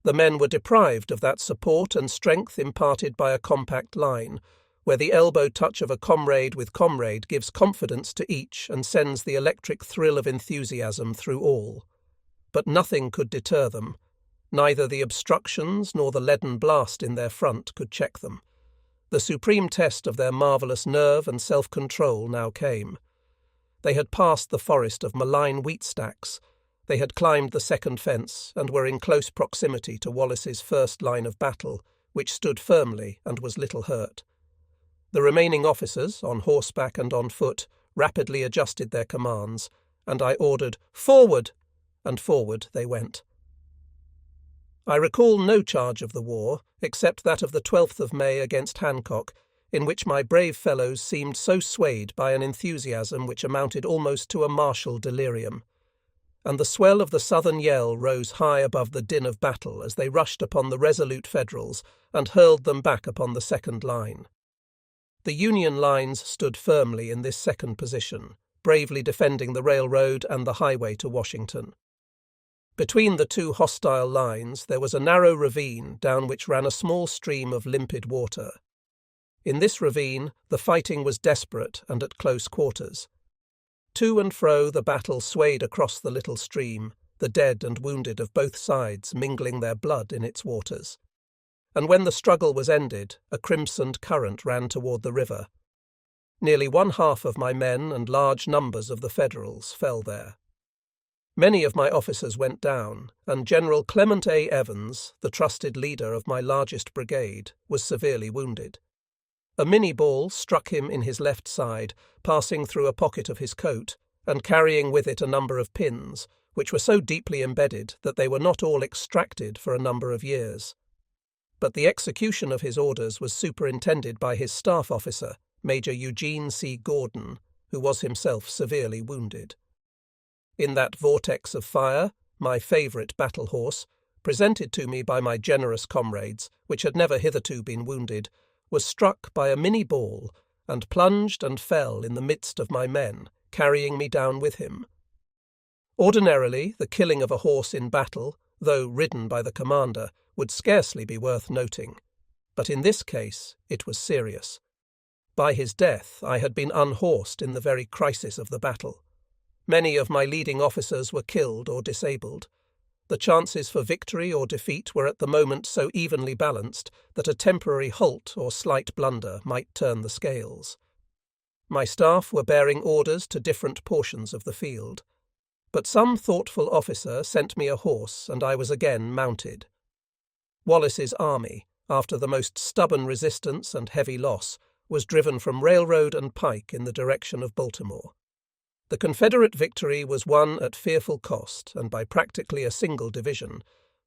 The men were deprived of that support and strength imparted by a compact line, where the elbow touch of a comrade with comrade gives confidence to each and sends the electric thrill of enthusiasm through all. But nothing could deter them. Neither the obstructions nor the leaden blast in their front could check them. The supreme test of their marvellous nerve and self-control now came. They had passed the forest of malign wheat stacks. They had climbed the second fence and were in close proximity to Wallace's first line of battle, which stood firmly and was little hurt. The remaining officers, on horseback and on foot, rapidly adjusted their commands, and I ordered, "Forward!" and forward they went. I recall no charge of the war, except that of the 12th of May against Hancock, in which my brave fellows seemed so swayed by an enthusiasm which amounted almost to a martial delirium. And the swell of the Southern yell rose high above the din of battle as they rushed upon the resolute Federals and hurled them back upon the second line. The Union lines stood firmly in this second position, bravely defending the railroad and the highway to Washington. Between the two hostile lines there was a narrow ravine down which ran a small stream of limpid water. In this ravine the fighting was desperate and at close quarters. To and fro the battle swayed across the little stream, the dead and wounded of both sides mingling their blood in its waters. And when the struggle was ended, a crimsoned current ran toward the river. Nearly 1/2 of my men and large numbers of the Federals fell there. Many of my officers went down, and General Clement A. Evans, the trusted leader of my largest brigade, was severely wounded. A Minnie ball struck him in his left side, passing through a pocket of his coat, and carrying with it a number of pins, which were so deeply embedded that they were not all extracted for a number of years. But the execution of his orders was superintended by his staff officer, Major Eugene C. Gordon, who was himself severely wounded. In that vortex of fire, my favourite battle horse, presented to me by my generous comrades, which had never hitherto been wounded, was struck by a Minnie ball and plunged and fell in the midst of my men, carrying me down with him. Ordinarily, the killing of a horse in battle, though ridden by the commander, would scarcely be worth noting, but in this case it was serious. By his death I had been unhorsed in the very crisis of the battle. Many of my leading officers were killed or disabled. The chances for victory or defeat were at the moment so evenly balanced that a temporary halt or slight blunder might turn the scales. My staff were bearing orders to different portions of the field, but some thoughtful officer sent me a horse and I was again mounted. Wallace's army, after the most stubborn resistance and heavy loss, was driven from railroad and pike in the direction of Baltimore. The Confederate victory was won at fearful cost and by practically a single division,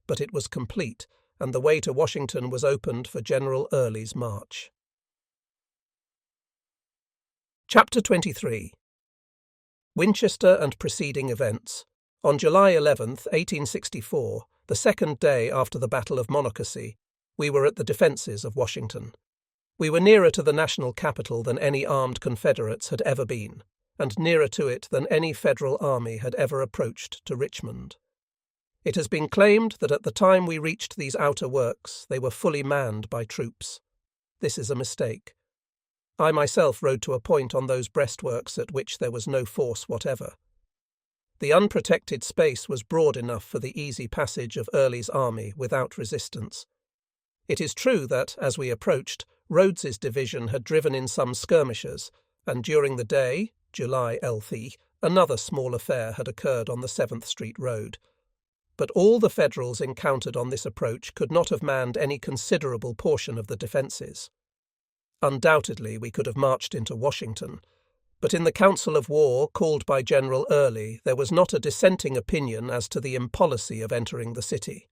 but it was complete, and the way to Washington was opened for General Early's march. Chapter 23. Winchester and preceding events. On July 11th, 1864, the second day after the Battle of Monocacy, we were at the defences of Washington. We were nearer to the national capital than any armed Confederates had ever been, and nearer to it than any Federal army had ever approached to Richmond. It has been claimed that at the time we reached these outer works they were fully manned by troops. This is a mistake. I myself rode to a point on those breastworks at which there was no force whatever. The unprotected space was broad enough for the easy passage of Early's army without resistance. It is true that, as we approached, Rodes's division had driven in some skirmishers, and during the day, July LT, another small affair had occurred on the 7th Street Road. But all the Federals encountered on this approach could not have manned any considerable portion of the defences. Undoubtedly we could have marched into Washington, but in the council of war called by General Early there was not a dissenting opinion as to the impolicy of entering the city.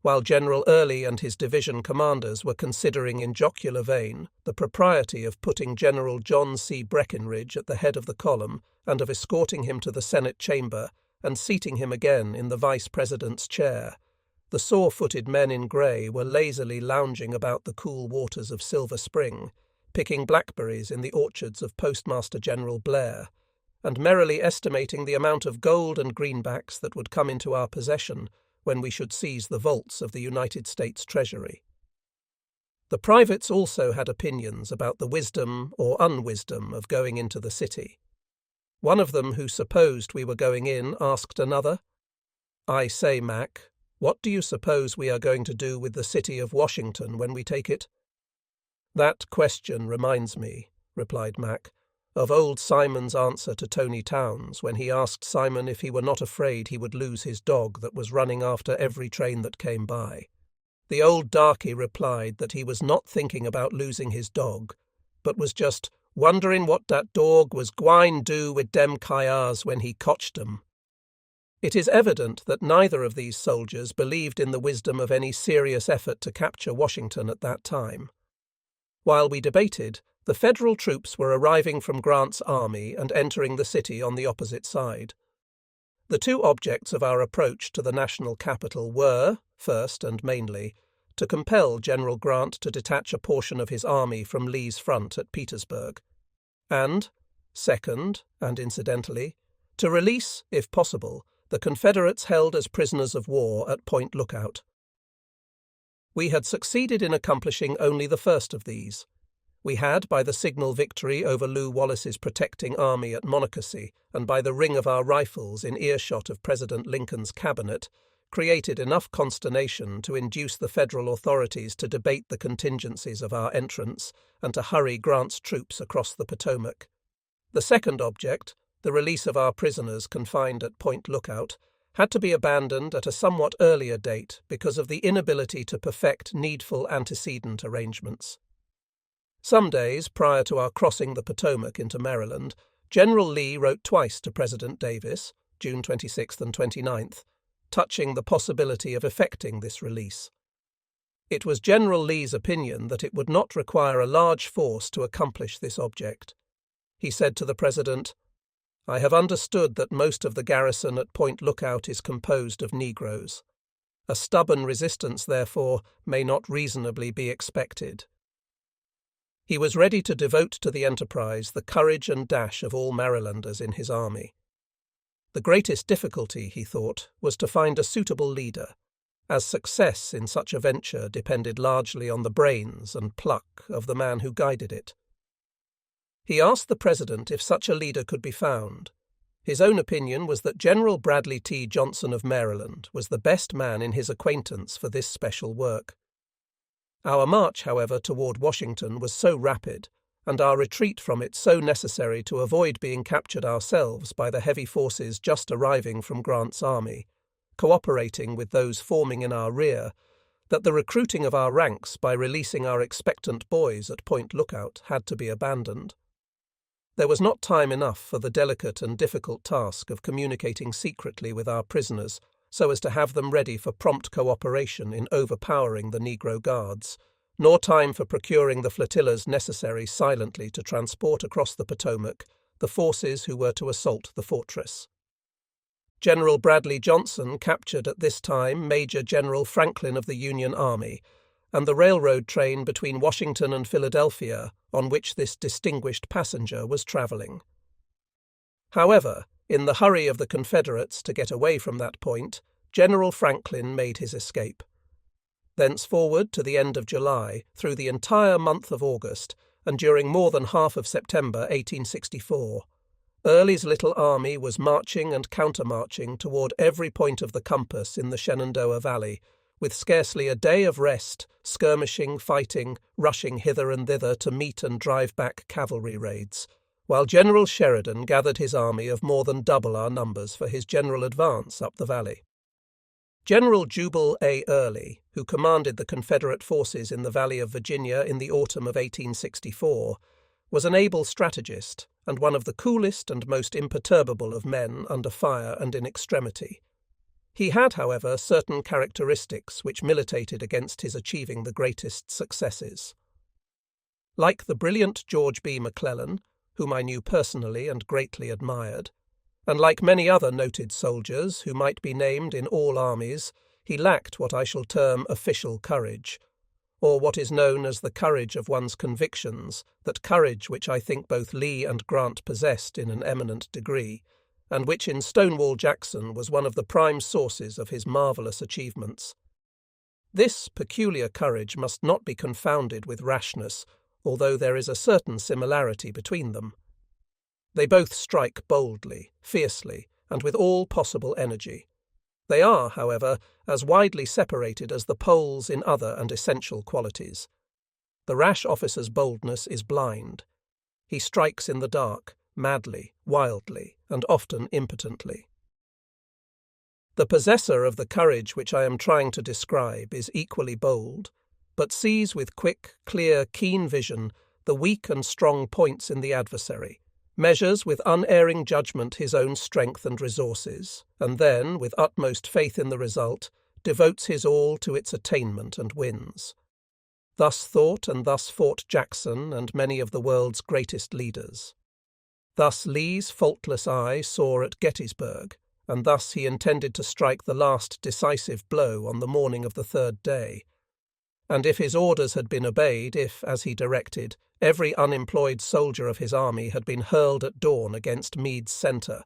While General Early and his division commanders were considering in jocular vein the propriety of putting General John C. Breckinridge at the head of the column and of escorting him to the Senate chamber and seating him again in the vice-president's chair, the sore-footed men in grey were lazily lounging about the cool waters of Silver Spring, picking blackberries in the orchards of Postmaster General Blair, and merrily estimating the amount of gold and greenbacks that would come into our possession when we should seize the vaults of the United States Treasury. The privates also had opinions about the wisdom or unwisdom of going into the city. One of them, who supposed we were going in, asked another, "I say, Mac, what do you suppose we are going to do with the city of Washington when we take it?" "That question reminds me," replied Mac, "of old Simon's answer to Tony Towns when he asked Simon if he were not afraid he would lose his dog that was running after every train that came by. The old darky replied that he was not thinking about losing his dog, but was just wondering what that dog was gwine do with dem kyars when he cotched 'em." It is evident that neither of these soldiers believed in the wisdom of any serious effort to capture Washington at that time. While we debated, the Federal troops were arriving from Grant's army and entering the city on the opposite side. The two objects of our approach to the national capital were, first and mainly, to compel General Grant to detach a portion of his army from Lee's front at Petersburg, and, second, and incidentally, to release, if possible, the Confederates held as prisoners of war at Point Lookout. We had succeeded in accomplishing only the first of these. We had, by the signal victory over Lew Wallace's protecting army at Monocacy, and by the ring of our rifles in earshot of President Lincoln's cabinet, created enough consternation to induce the Federal authorities to debate the contingencies of our entrance and to hurry Grant's troops across the Potomac. The second object, the release of our prisoners confined at Point Lookout, had to be abandoned at a somewhat earlier date because of the inability to perfect needful antecedent arrangements. Some days prior to our crossing the Potomac into Maryland, General Lee wrote twice to President Davis, June 26th and 29th, touching the possibility of effecting this release. It was General Lee's opinion that it would not require a large force to accomplish this object. He said to the President, "I have understood that most of the garrison at Point Lookout is composed of Negroes. A stubborn resistance, therefore, may not reasonably be expected." He was ready to devote to the enterprise the courage and dash of all Marylanders in his army. The greatest difficulty, he thought, was to find a suitable leader, as success in such a venture depended largely on the brains and pluck of the man who guided it. He asked the President if such a leader could be found. His own opinion was that General Bradley T. Johnson of Maryland was the best man in his acquaintance for this special work. Our march, however, toward Washington was so rapid, and our retreat from it so necessary to avoid being captured ourselves by the heavy forces just arriving from Grant's army, cooperating with those forming in our rear, that the recruiting of our ranks by releasing our expectant boys at Point Lookout had to be abandoned. There was not time enough for the delicate and difficult task of communicating secretly with our prisoners so as to have them ready for prompt cooperation in overpowering the Negro guards, nor time for procuring the flotillas necessary silently to transport across the Potomac the forces who were to assault the fortress. General Bradley Johnson captured at this time Major General Franklin of the Union Army, and the railroad train between Washington and Philadelphia on which this distinguished passenger was traveling. However, in the hurry of the Confederates to get away from that point, General Franklin made his escape. Thenceforward to the end of July, through the entire month of August, and during more than half of September 1864, Early's little army was marching and countermarching toward every point of the compass in the Shenandoah Valley, with scarcely a day of rest, skirmishing, fighting, rushing hither and thither to meet and drive back cavalry raids, while General Sheridan gathered his army of more than double our numbers for his general advance up the valley. General Jubal A. Early, who commanded the Confederate forces in the Valley of Virginia in the autumn of 1864, was an able strategist and one of the coolest and most imperturbable of men under fire and in extremity. He had, however, certain characteristics which militated against his achieving the greatest successes. Like the brilliant George B. McClellan, whom I knew personally and greatly admired, and like many other noted soldiers who might be named in all armies, he lacked what I shall term official courage, or what is known as the courage of one's convictions, that courage which I think both Lee and Grant possessed in an eminent degree, and which in Stonewall Jackson was one of the prime sources of his marvellous achievements. This peculiar courage must not be confounded with rashness, although there is a certain similarity between them. They both strike boldly, fiercely, and with all possible energy. They are, however, as widely separated as the poles in other and essential qualities. The rash officer's boldness is blind. He strikes in the dark, madly, wildly, and often impotently. The possessor of the courage which I am trying to describe is equally bold, but sees with quick, clear, keen vision the weak and strong points in the adversary, measures with unerring judgment his own strength and resources, and then, with utmost faith in the result, devotes his all to its attainment and wins. Thus thought and thus fought Jackson and many of the world's greatest leaders. Thus Lee's faultless eye saw at Gettysburg, and thus he intended to strike the last decisive blow on the morning of the third day. And if his orders had been obeyed, if, as he directed, every unemployed soldier of his army had been hurled at dawn against Meade's centre,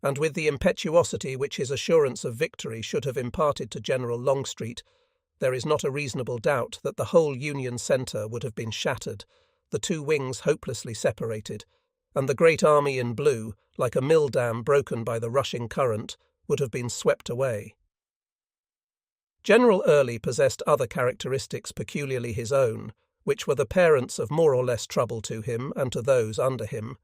and with the impetuosity which his assurance of victory should have imparted to General Longstreet, there is not a reasonable doubt that the whole Union centre would have been shattered, the two wings hopelessly separated, and the great army in blue, like a mill dam broken by the rushing current, would have been swept away. General Early possessed other characteristics peculiarly his own, which were the parents of more or less trouble to him and to those under him,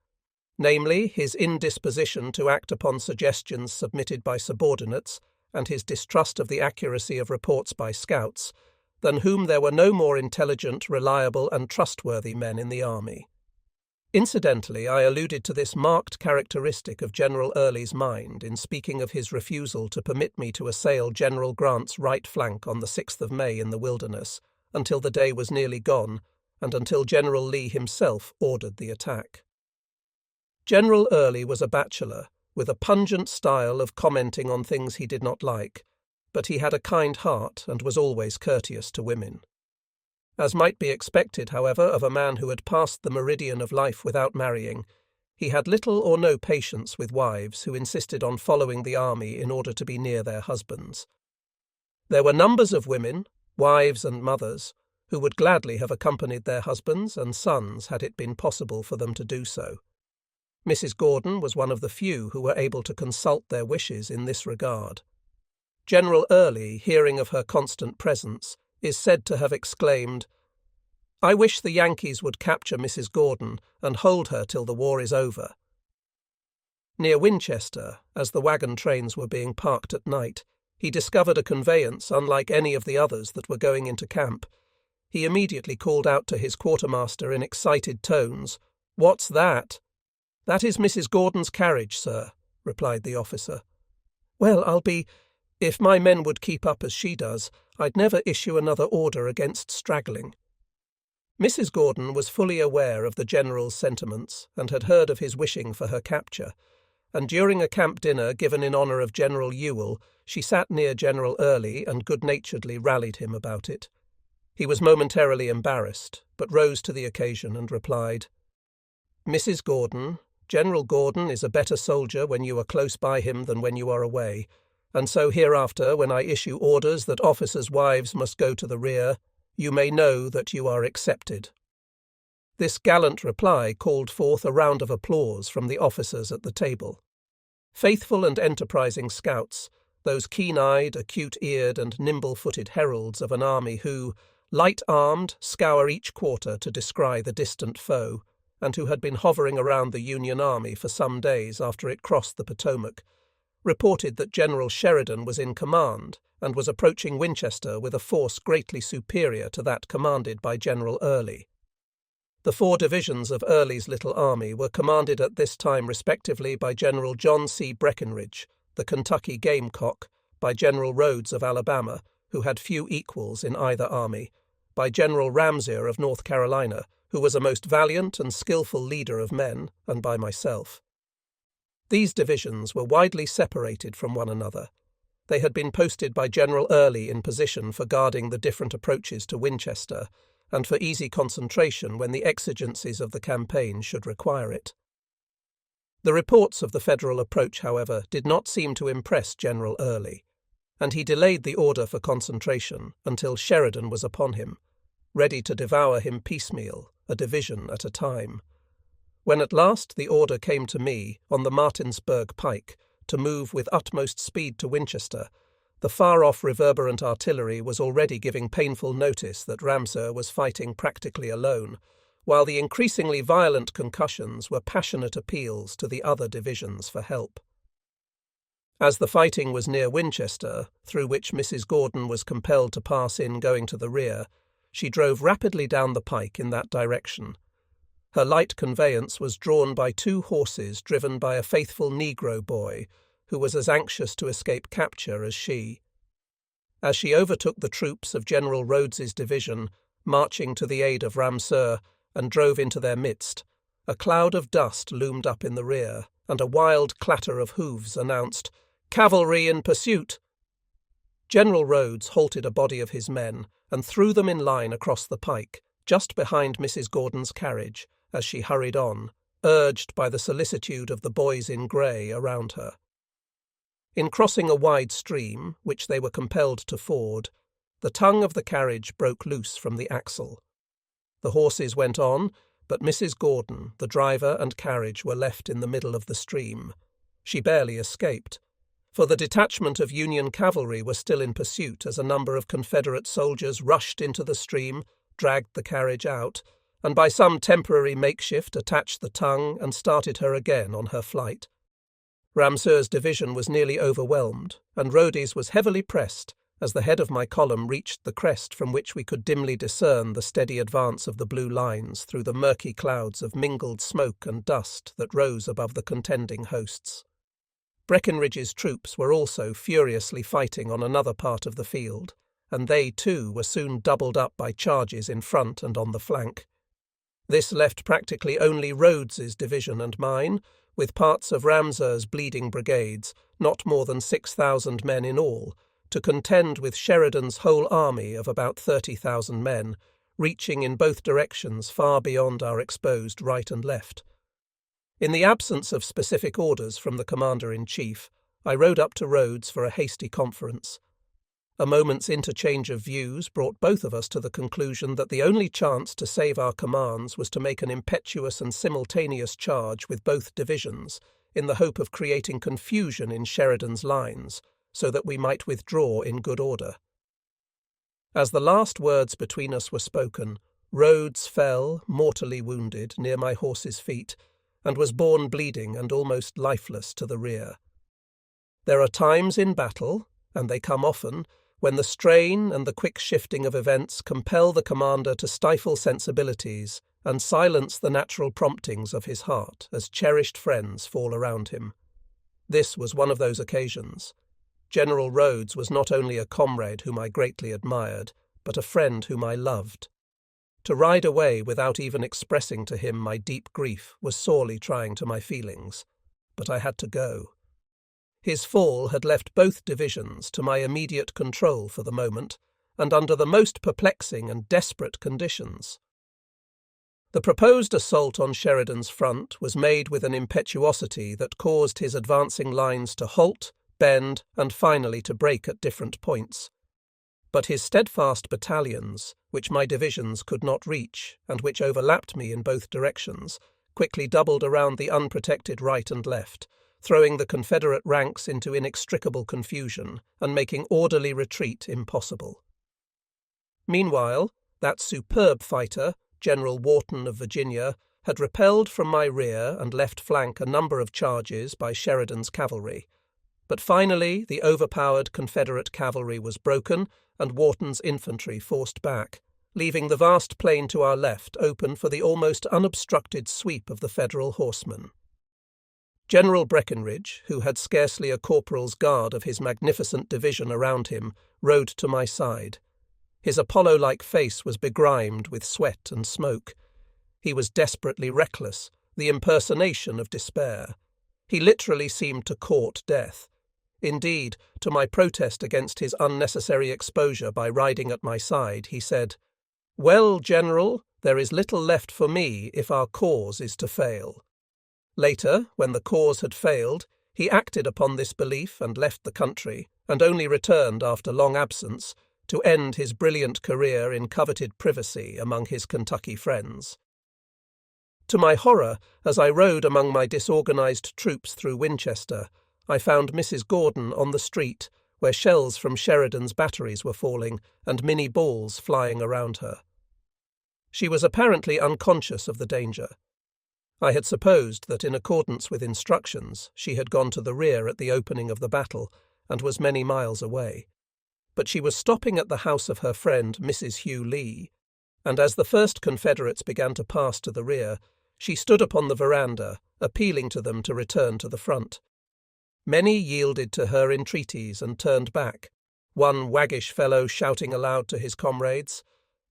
namely his indisposition to act upon suggestions submitted by subordinates and his distrust of the accuracy of reports by scouts, than whom there were no more intelligent, reliable, and trustworthy men in the army. Incidentally, I alluded to this marked characteristic of General Early's mind in speaking of his refusal to permit me to assail General Grant's right flank on the 6th of May in the Wilderness, until the day was nearly gone, and until General Lee himself ordered the attack. General Early was a bachelor, with a pungent style of commenting on things he did not like, but he had a kind heart and was always courteous to women. As might be expected, however, of a man who had passed the meridian of life without marrying, he had little or no patience with wives who insisted on following the army in order to be near their husbands. There were numbers of women, wives and mothers, who would gladly have accompanied their husbands and sons had it been possible for them to do so. Mrs. Gordon was one of the few who were able to consult their wishes in this regard. General Early, hearing of her constant presence, is said to have exclaimed, "I wish the Yankees would capture Mrs. Gordon and hold her till the war is over." Near Winchester, as the wagon trains were being parked at night, he discovered a conveyance unlike any of the others that were going into camp. He immediately called out to his quartermaster in excited tones, "What's that?" "That is Mrs. Gordon's carriage, sir," replied the officer. "Well, if my men would keep up as she does, I'd never issue another order against straggling." Mrs. Gordon was fully aware of the general's sentiments and had heard of his wishing for her capture, and during a camp dinner given in honour of General Ewell, she sat near General Early and good-naturedly rallied him about it. He was momentarily embarrassed, but rose to the occasion and replied, "Mrs. Gordon, General Gordon is a better soldier when you are close by him than when you are away, and so hereafter, when I issue orders that officers' wives must go to the rear, you may know that you are accepted." This gallant reply called forth a round of applause from the officers at the table. Faithful and enterprising scouts, those keen-eyed, acute-eared, and nimble-footed heralds of an army who, light-armed, scour each quarter to descry the distant foe, and who had been hovering around the Union army for some days after it crossed the Potomac, reported that General Sheridan was in command and was approaching Winchester with a force greatly superior to that commanded by General Early. The 4 divisions of Early's little army were commanded at this time respectively by General John C. Breckinridge, the Kentucky Gamecock, by General Rhodes of Alabama, who had few equals in either army, by General Ramsey of North Carolina, who was a most valiant and skilful leader of men, and by myself. These divisions were widely separated from one another. They had been posted by General Early in position for guarding the different approaches to Winchester, and for easy concentration when the exigencies of the campaign should require it. The reports of the Federal approach, however, did not seem to impress General Early, and he delayed the order for concentration until Sheridan was upon him, ready to devour him piecemeal, a division at a time. When at last the order came to me, on the Martinsburg pike, to move with utmost speed to Winchester, the far-off reverberant artillery was already giving painful notice that Ramseur was fighting practically alone, while the increasingly violent concussions were passionate appeals to the other divisions for help. As the fighting was near Winchester, through which Mrs. Gordon was compelled to pass in going to the rear, she drove rapidly down the pike in that direction. Her light conveyance was drawn by 2 horses driven by a faithful Negro boy, who was as anxious to escape capture as she. As she overtook the troops of General Rhodes's division, marching to the aid of Ramseur, and drove into their midst, a cloud of dust loomed up in the rear, and a wild clatter of hoofs announced, "Cavalry in pursuit!" General Rhodes halted a body of his men and threw them in line across the pike, just behind Mrs. Gordon's carriage, as she hurried on, urged by the solicitude of the boys in grey around her. In crossing a wide stream, which they were compelled to ford, the tongue of the carriage broke loose from the axle. The horses went on, but Mrs. Gordon, the driver and carriage were left in the middle of the stream. She barely escaped, for the detachment of Union cavalry were still in pursuit as a number of Confederate soldiers rushed into the stream, dragged the carriage out, and by some temporary makeshift attached the tongue and started her again on her flight. Ramseur's division was nearly overwhelmed, and Rhodes's was heavily pressed as the head of my column reached the crest from which we could dimly discern the steady advance of the blue lines through the murky clouds of mingled smoke and dust that rose above the contending hosts. Breckinridge's troops were also furiously fighting on another part of the field, and they too were soon doubled up by charges in front and on the flank. This left practically only Rhodes's division and mine, with parts of Ramseur's bleeding brigades, not more than 6,000 men in all, to contend with Sheridan's whole army of about 30,000 men, reaching in both directions far beyond our exposed right and left. In the absence of specific orders from the Commander-in-Chief, I rode up to Rhodes for a hasty conference. A moment's interchange of views brought both of us to the conclusion that the only chance to save our commands was to make an impetuous and simultaneous charge with both divisions, in the hope of creating confusion in Sheridan's lines, so that we might withdraw in good order. As the last words between us were spoken, Rhodes fell, mortally wounded, near my horse's feet, and was borne bleeding and almost lifeless to the rear. There are times in battle, and they come often, when the strain and the quick shifting of events compel the commander to stifle sensibilities and silence the natural promptings of his heart as cherished friends fall around him. This was one of those occasions. General Rhodes was not only a comrade whom I greatly admired, but a friend whom I loved. To ride away without even expressing to him my deep grief was sorely trying to my feelings, but I had to go. His fall had left both divisions to my immediate control for the moment, and under the most perplexing and desperate conditions. The proposed assault on Sheridan's front was made with an impetuosity that caused his advancing lines to halt, bend, and finally to break at different points. But his steadfast battalions, which my divisions could not reach, and which overlapped me in both directions, quickly doubled around the unprotected right and left, throwing the Confederate ranks into inextricable confusion and making orderly retreat impossible. Meanwhile, that superb fighter, General Wharton of Virginia, had repelled from my rear and left flank a number of charges by Sheridan's cavalry. But finally the overpowered Confederate cavalry was broken and Wharton's infantry forced back, leaving the vast plain to our left open for the almost unobstructed sweep of the Federal horsemen. General Breckinridge, who had scarcely a corporal's guard of his magnificent division around him, rode to my side. His Apollo-like face was begrimed with sweat and smoke. He was desperately reckless, the impersonation of despair. He literally seemed to court death. Indeed, to my protest against his unnecessary exposure by riding at my side, he said, "Well, General, there is little left for me if our cause is to fail." Later, when the cause had failed, he acted upon this belief and left the country, and only returned after long absence to end his brilliant career in coveted privacy among his Kentucky friends. To my horror, as I rode among my disorganized troops through Winchester, I found Mrs. Gordon on the street, where shells from Sheridan's batteries were falling and Minnie balls flying around her. She was apparently unconscious of the danger. I had supposed that in accordance with instructions she had gone to the rear at the opening of the battle and was many miles away. But she was stopping at the house of her friend Mrs. Hugh Lee, and as the first Confederates began to pass to the rear, she stood upon the veranda, appealing to them to return to the front. Many yielded to her entreaties and turned back, one waggish fellow shouting aloud to his comrades,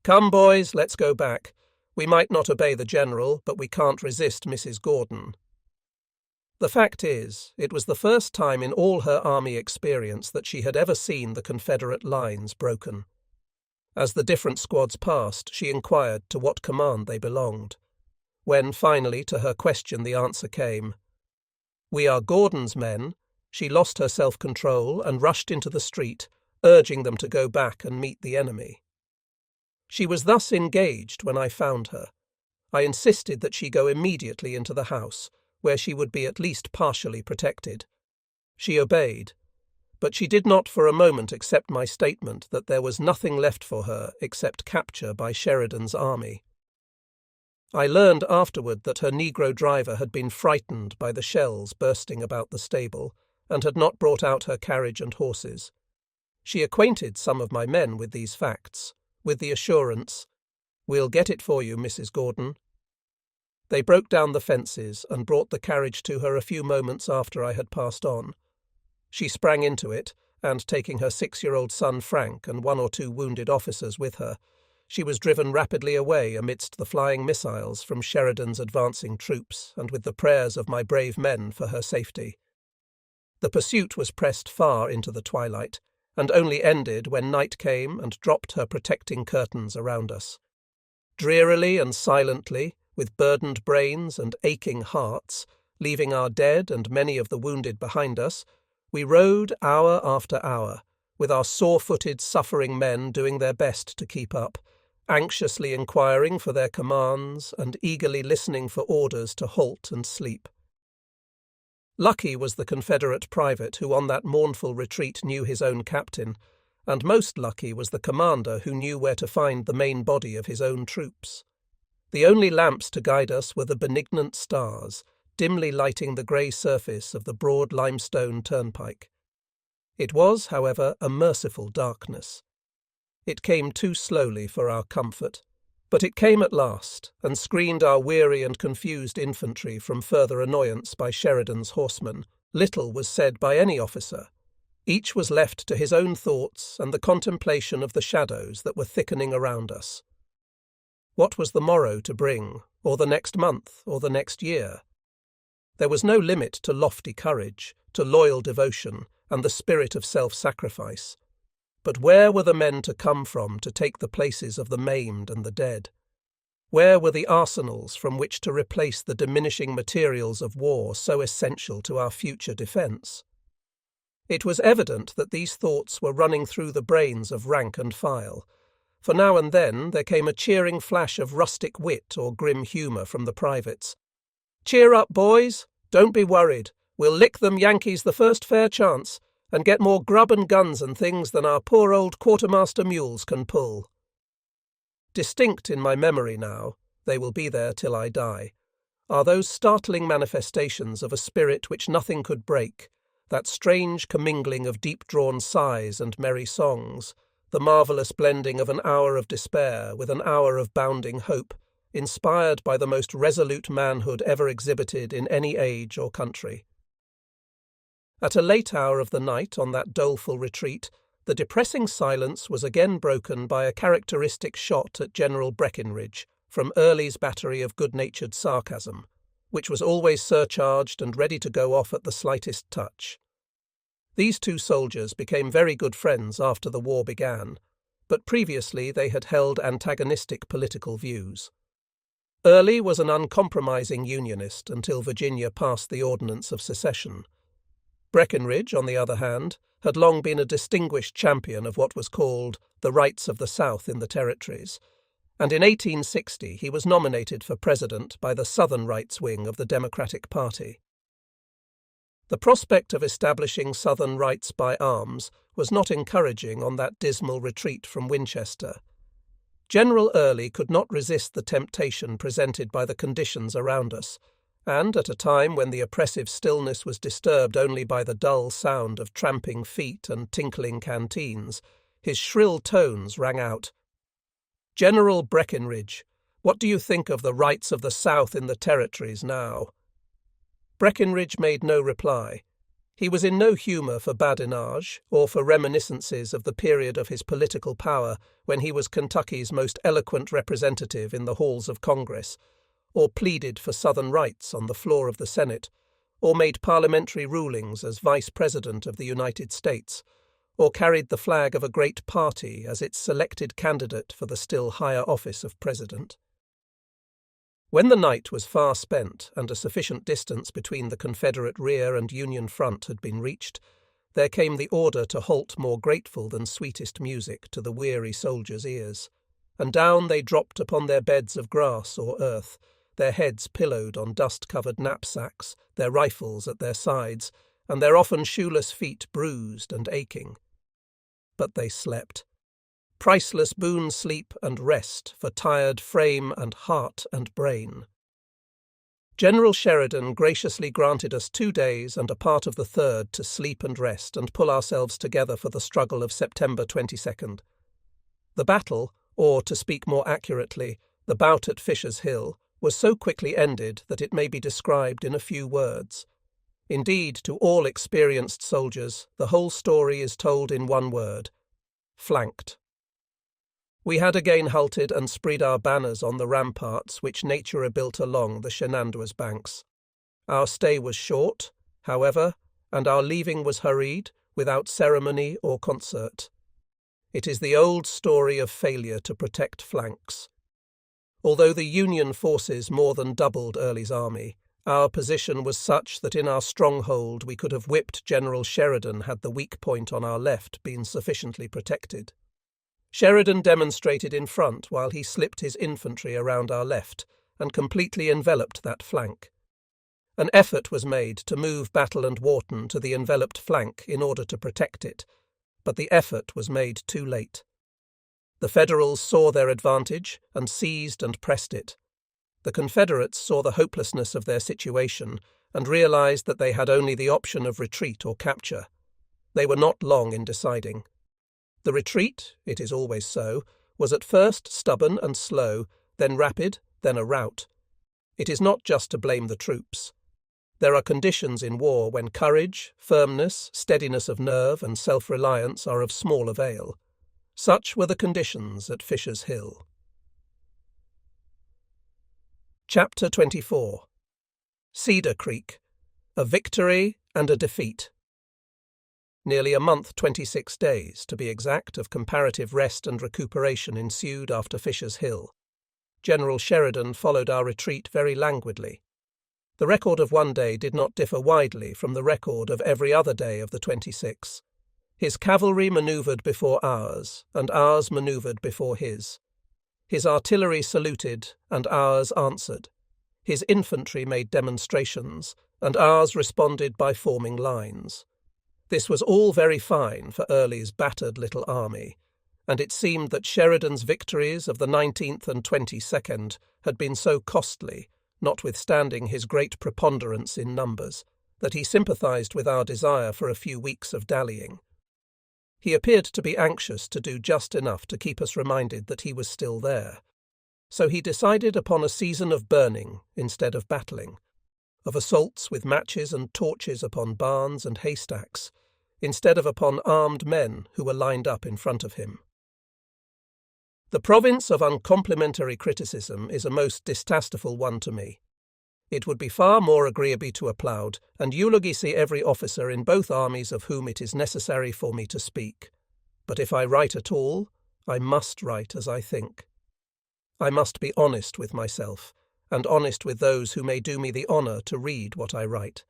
"Come, boys, let's go back. We might not obey the general, but we can't resist Mrs. Gordon." The fact is, it was the first time in all her army experience that she had ever seen the Confederate lines broken. As the different squads passed, she inquired to what command they belonged. When, finally, to her question the answer came, "We are Gordon's men," she lost her self-control and rushed into the street, urging them to go back and meet the enemy. She was thus engaged when I found her. I insisted that she go immediately into the house, where she would be at least partially protected. She obeyed, but she did not for a moment accept my statement that there was nothing left for her except capture by Sheridan's army. I learned afterward that her Negro driver had been frightened by the shells bursting about the stable, and had not brought out her carriage and horses. She acquainted some of my men with these facts, with the assurance, "We'll get it for you, Mrs. Gordon." They broke down the fences and brought the carriage to her a few moments after I had passed on. She sprang into it, and taking her 6-year-old son Frank and 1 or 2 wounded officers with her, she was driven rapidly away amidst the flying missiles from Sheridan's advancing troops and with the prayers of my brave men for her safety. The pursuit was pressed far into the twilight, and only ended when night came and dropped her protecting curtains around us. Drearily and silently, with burdened brains and aching hearts, leaving our dead and many of the wounded behind us, we rode hour after hour, with our sore-footed, suffering men doing their best to keep up, anxiously inquiring for their commands and eagerly listening for orders to halt and sleep. Lucky was the Confederate private who on that mournful retreat knew his own captain, and most lucky was the commander who knew where to find the main body of his own troops. The only lamps to guide us were the benignant stars, dimly lighting the grey surface of the broad limestone turnpike. It was, however, a merciful darkness. It came too slowly for our comfort, but it came at last, and screened our weary and confused infantry from further annoyance by Sheridan's horsemen. Little was said by any officer. Each was left to his own thoughts and the contemplation of the shadows that were thickening around us. What was the morrow to bring, or the next month, or the next year? There was no limit to lofty courage, to loyal devotion, and the spirit of self-sacrifice. But where were the men to come from to take the places of the maimed and the dead? Where were the arsenals from which to replace the diminishing materials of war so essential to our future defence? It was evident that these thoughts were running through the brains of rank and file, for now and then there came a cheering flash of rustic wit or grim humour from the privates. "Cheer up, boys! Don't be worried. We'll lick them Yankees the first fair chance, and get more grub and guns and things than our poor old quartermaster mules can pull." Distinct in my memory now, they will be there till I die, are those startling manifestations of a spirit which nothing could break, that strange commingling of deep-drawn sighs and merry songs, the marvellous blending of an hour of despair with an hour of bounding hope, inspired by the most resolute manhood ever exhibited in any age or country. At a late hour of the night on that doleful retreat, the depressing silence was again broken by a characteristic shot at General Breckinridge from Early's battery of good-natured sarcasm, which was always surcharged and ready to go off at the slightest touch. These two soldiers became very good friends after the war began, but previously they had held antagonistic political views. Early was an uncompromising Unionist until Virginia passed the Ordinance of Secession. Breckinridge, on the other hand, had long been a distinguished champion of what was called the rights of the South in the territories, and in 1860 he was nominated for president by the Southern rights wing of the Democratic Party. The prospect of establishing Southern rights by arms was not encouraging on that dismal retreat from Winchester. General Early could not resist the temptation presented by the conditions around us, and at a time when the oppressive stillness was disturbed only by the dull sound of tramping feet and tinkling canteens, his shrill tones rang out, "General Breckinridge, what do you think of the rights of the South in the territories now?" Breckinridge made no reply. He was in no humour for badinage or for reminiscences of the period of his political power when he was Kentucky's most eloquent representative in the halls of Congress, or pleaded for Southern rights on the floor of the Senate, or made parliamentary rulings as Vice President of the United States, or carried the flag of a great party as its selected candidate for the still higher office of President. When the night was far spent and a sufficient distance between the Confederate rear and Union front had been reached, there came the order to halt more grateful than sweetest music to the weary soldiers' ears, and down they dropped upon their beds of grass or earth, their heads pillowed on dust-covered knapsacks, their rifles at their sides, and their often shoeless feet bruised and aching. But they slept. Priceless boon sleep and rest for tired frame and heart and brain. General Sheridan graciously granted us 2 days and a part of the third to sleep and rest and pull ourselves together for the struggle of September 22nd. The battle, or to speak more accurately, the bout at Fisher's Hill, was so quickly ended that it may be described in a few words. Indeed, to all experienced soldiers, the whole story is told in one word: flanked. We had again halted and spread our banners on the ramparts which nature had built along the Shenandoah's banks. Our stay was short, however, and our leaving was hurried, without ceremony or concert. It is the old story of failure to protect flanks. Although the Union forces more than doubled Early's army, our position was such that in our stronghold we could have whipped General Sheridan had the weak point on our left been sufficiently protected. Sheridan demonstrated in front while he slipped his infantry around our left and completely enveloped that flank. An effort was made to move Battle and Wharton to the enveloped flank in order to protect it, but the effort was made too late. The Federals saw their advantage and seized and pressed it. The Confederates saw the hopelessness of their situation and realized that they had only the option of retreat or capture. They were not long in deciding. The retreat, it is always so, was at first stubborn and slow, then rapid, then a rout. It is not just to blame the troops. There are conditions in war when courage, firmness, steadiness of nerve, and self-reliance are of small avail. Such were the conditions at Fisher's Hill. Chapter 24. Cedar Creek. A Victory and a Defeat. Nearly a month, 26 days, to be exact, of comparative rest and recuperation ensued after Fisher's Hill. General Sheridan followed our retreat very languidly. The record of one day did not differ widely from the record of every other day of the 26. His cavalry manoeuvred before ours, and ours manoeuvred before his. His artillery saluted, and ours answered. His infantry made demonstrations, and ours responded by forming lines. This was all very fine for Early's battered little army, and it seemed that Sheridan's victories of the 19th and 22nd had been so costly, notwithstanding his great preponderance in numbers, that he sympathized with our desire for a few weeks of dallying. He appeared to be anxious to do just enough to keep us reminded that he was still there, so he decided upon a season of burning instead of battling, of assaults with matches and torches upon barns and haystacks, instead of upon armed men who were lined up in front of him. The province of uncomplimentary criticism is a most distasteful one to me. It would be far more agreeable to applaud and eulogisy every officer in both armies of whom it is necessary for me to speak. But if I write at all, I must write as I think. I must be honest with myself, and honest with those who may do me the honour to read what I write.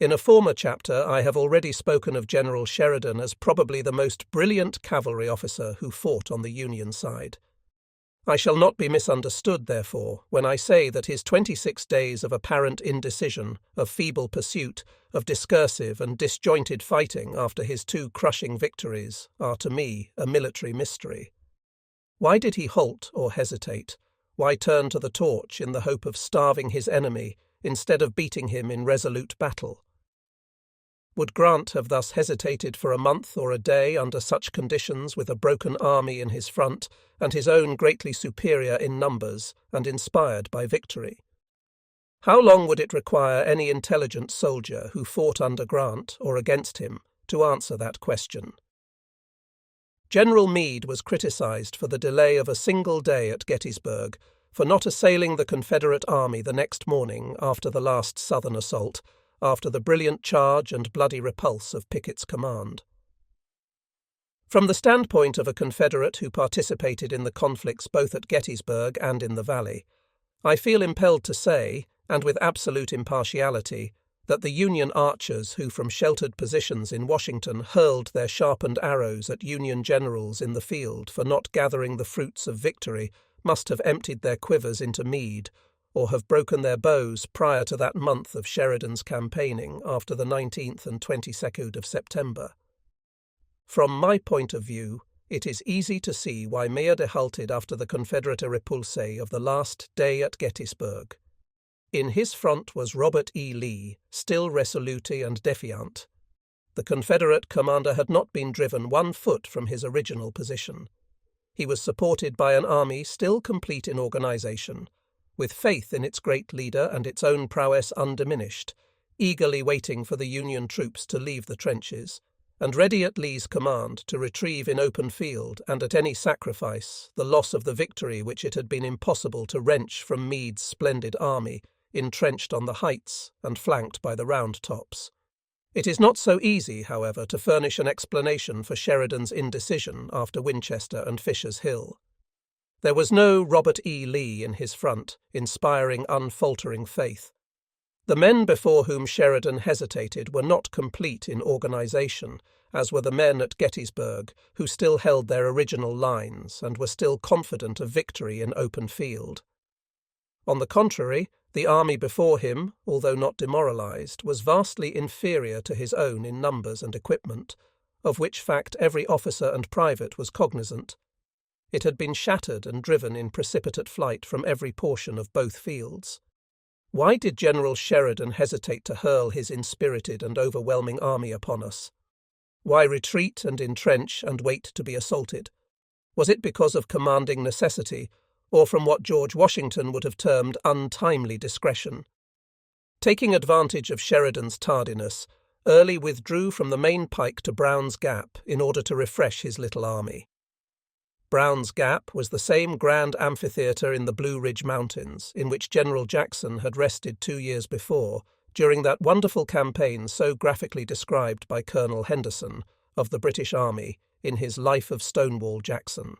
In a former chapter I have already spoken of General Sheridan as probably the most brilliant cavalry officer who fought on the Union side. I shall not be misunderstood, therefore, when I say that his 26 days of apparent indecision, of feeble pursuit, of discursive and disjointed fighting after his 2 crushing victories are to me a military mystery. Why did he halt or hesitate? Why turn to the torch in the hope of starving his enemy instead of beating him in resolute battle? Would Grant have thus hesitated for a month or a day under such conditions with a broken army in his front and his own greatly superior in numbers and inspired by victory? How long would it require any intelligent soldier who fought under Grant or against him to answer that question? General Meade was criticized for the delay of a single day at Gettysburg, for not assailing the Confederate Army the next morning after the last Southern assault, after the brilliant charge and bloody repulse of Pickett's command. From the standpoint of a Confederate who participated in the conflicts both at Gettysburg and in the Valley, I feel impelled to say, and with absolute impartiality, that the Union archers who from sheltered positions in Washington hurled their sharpened arrows at Union generals in the field for not gathering the fruits of victory must have emptied their quivers into Meade, or have broken their bows prior to that month of Sheridan's campaigning after the 19th and 22nd of September. From my point of view, it is easy to see why Meade halted after the Confederate repulse of the last day at Gettysburg. In his front was Robert E. Lee, still resolute and defiant. The Confederate commander had not been driven 1 foot from his original position. He was supported by an army still complete in organization, with faith in its great leader and its own prowess undiminished, eagerly waiting for the Union troops to leave the trenches, and ready at Lee's command to retrieve in open field and at any sacrifice the loss of the victory which it had been impossible to wrench from Meade's splendid army, entrenched on the heights and flanked by the Round Tops. It is not so easy, however, to furnish an explanation for Sheridan's indecision after Winchester and Fisher's Hill. There was no Robert E. Lee in his front, inspiring unfaltering faith. The men before whom Sheridan hesitated were not complete in organization, as were the men at Gettysburg, who still held their original lines and were still confident of victory in open field. On the contrary, the army before him, although not demoralized, was vastly inferior to his own in numbers and equipment, of which fact every officer and private was cognizant. It had been shattered and driven in precipitate flight from every portion of both fields. Why did General Sheridan hesitate to hurl his inspirited and overwhelming army upon us? Why retreat and entrench and wait to be assaulted? Was it because of commanding necessity, or from what George Washington would have termed untimely discretion? Taking advantage of Sheridan's tardiness, Early withdrew from the main pike to Brown's Gap in order to refresh his little army. Brown's Gap was the same grand amphitheatre in the Blue Ridge Mountains in which General Jackson had rested 2 years before, during that wonderful campaign so graphically described by Colonel Henderson of the British Army in his Life of Stonewall Jackson.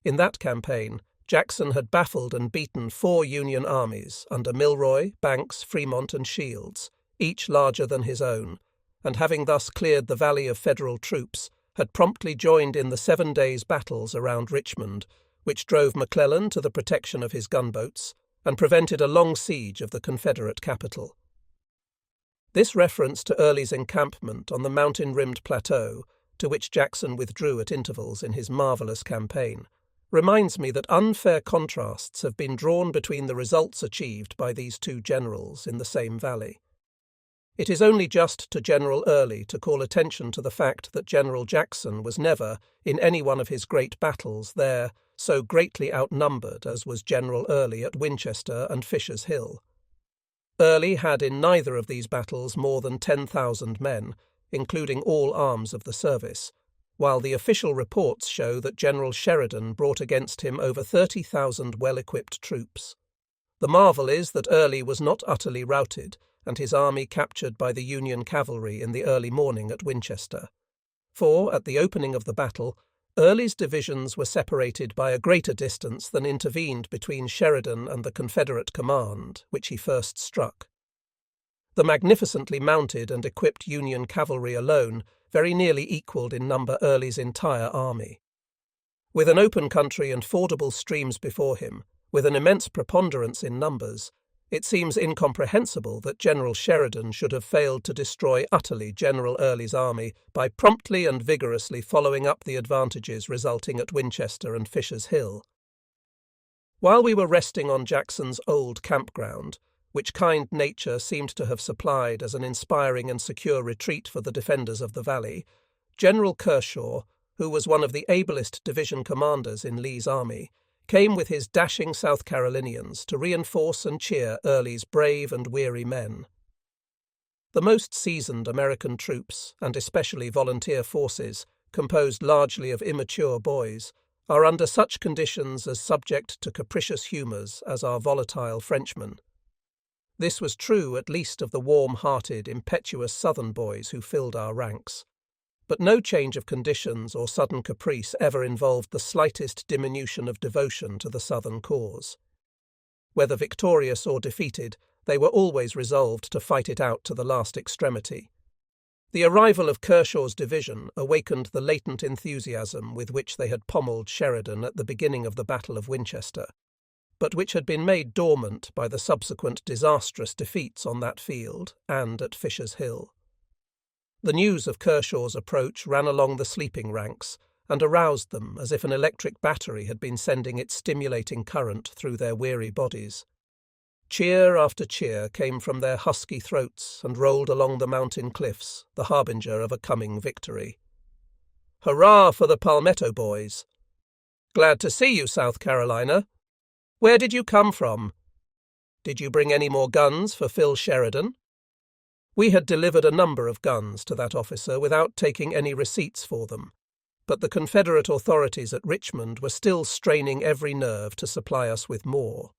In that campaign, Jackson had baffled and beaten 4 Union armies under Milroy, Banks, Fremont, and Shields, each larger than his own, and having thus cleared the valley of Federal troops, had promptly joined in the 7 days' battles around Richmond, which drove McClellan to the protection of his gunboats and prevented a long siege of the Confederate capital. This reference to Early's encampment on the mountain-rimmed plateau, to which Jackson withdrew at intervals in his marvellous campaign, reminds me that unfair contrasts have been drawn between the results achieved by these 2 generals in the same valley. It is only just to General Early to call attention to the fact that General Jackson was never, in any one of his great battles there, so greatly outnumbered as was General Early at Winchester and Fisher's Hill. Early had in neither of these battles more than 10,000 men, including all arms of the service, while the official reports show that General Sheridan brought against him over 30,000 well-equipped troops. The marvel is that Early was not utterly routed, and his army captured by the Union cavalry in the early morning at Winchester. For, at the opening of the battle, Early's divisions were separated by a greater distance than intervened between Sheridan and the Confederate command, which he first struck. The magnificently mounted and equipped Union cavalry alone very nearly equalled in number Early's entire army. With an open country and fordable streams before him, with an immense preponderance in numbers, it seems incomprehensible that General Sheridan should have failed to destroy utterly General Early's army by promptly and vigorously following up the advantages resulting at Winchester and Fisher's Hill. While we were resting on Jackson's old campground, which kind nature seemed to have supplied as an inspiring and secure retreat for the defenders of the valley, General Kershaw, who was one of the ablest division commanders in Lee's army, came with his dashing South Carolinians to reinforce and cheer Early's brave and weary men. The most seasoned American troops, and especially volunteer forces, composed largely of immature boys, are under such conditions as subject to capricious humours as our volatile Frenchmen. This was true at least of the warm-hearted, impetuous Southern boys who filled our ranks. But no change of conditions or sudden caprice ever involved the slightest diminution of devotion to the Southern cause. Whether victorious or defeated, they were always resolved to fight it out to the last extremity. The arrival of Kershaw's division awakened the latent enthusiasm with which they had pommelled Sheridan at the beginning of the Battle of Winchester, but which had been made dormant by the subsequent disastrous defeats on that field and at Fisher's Hill. The news of Kershaw's approach ran along the sleeping ranks and aroused them as if an electric battery had been sending its stimulating current through their weary bodies. Cheer after cheer came from their husky throats and rolled along the mountain cliffs, the harbinger of a coming victory. "Hurrah for the Palmetto boys! Glad to see you, South Carolina. Where did you come from? Did you bring any more guns for Phil Sheridan?" We had delivered a number of guns to that officer without taking any receipts for them, but the Confederate authorities at Richmond were still straining every nerve to supply us with more.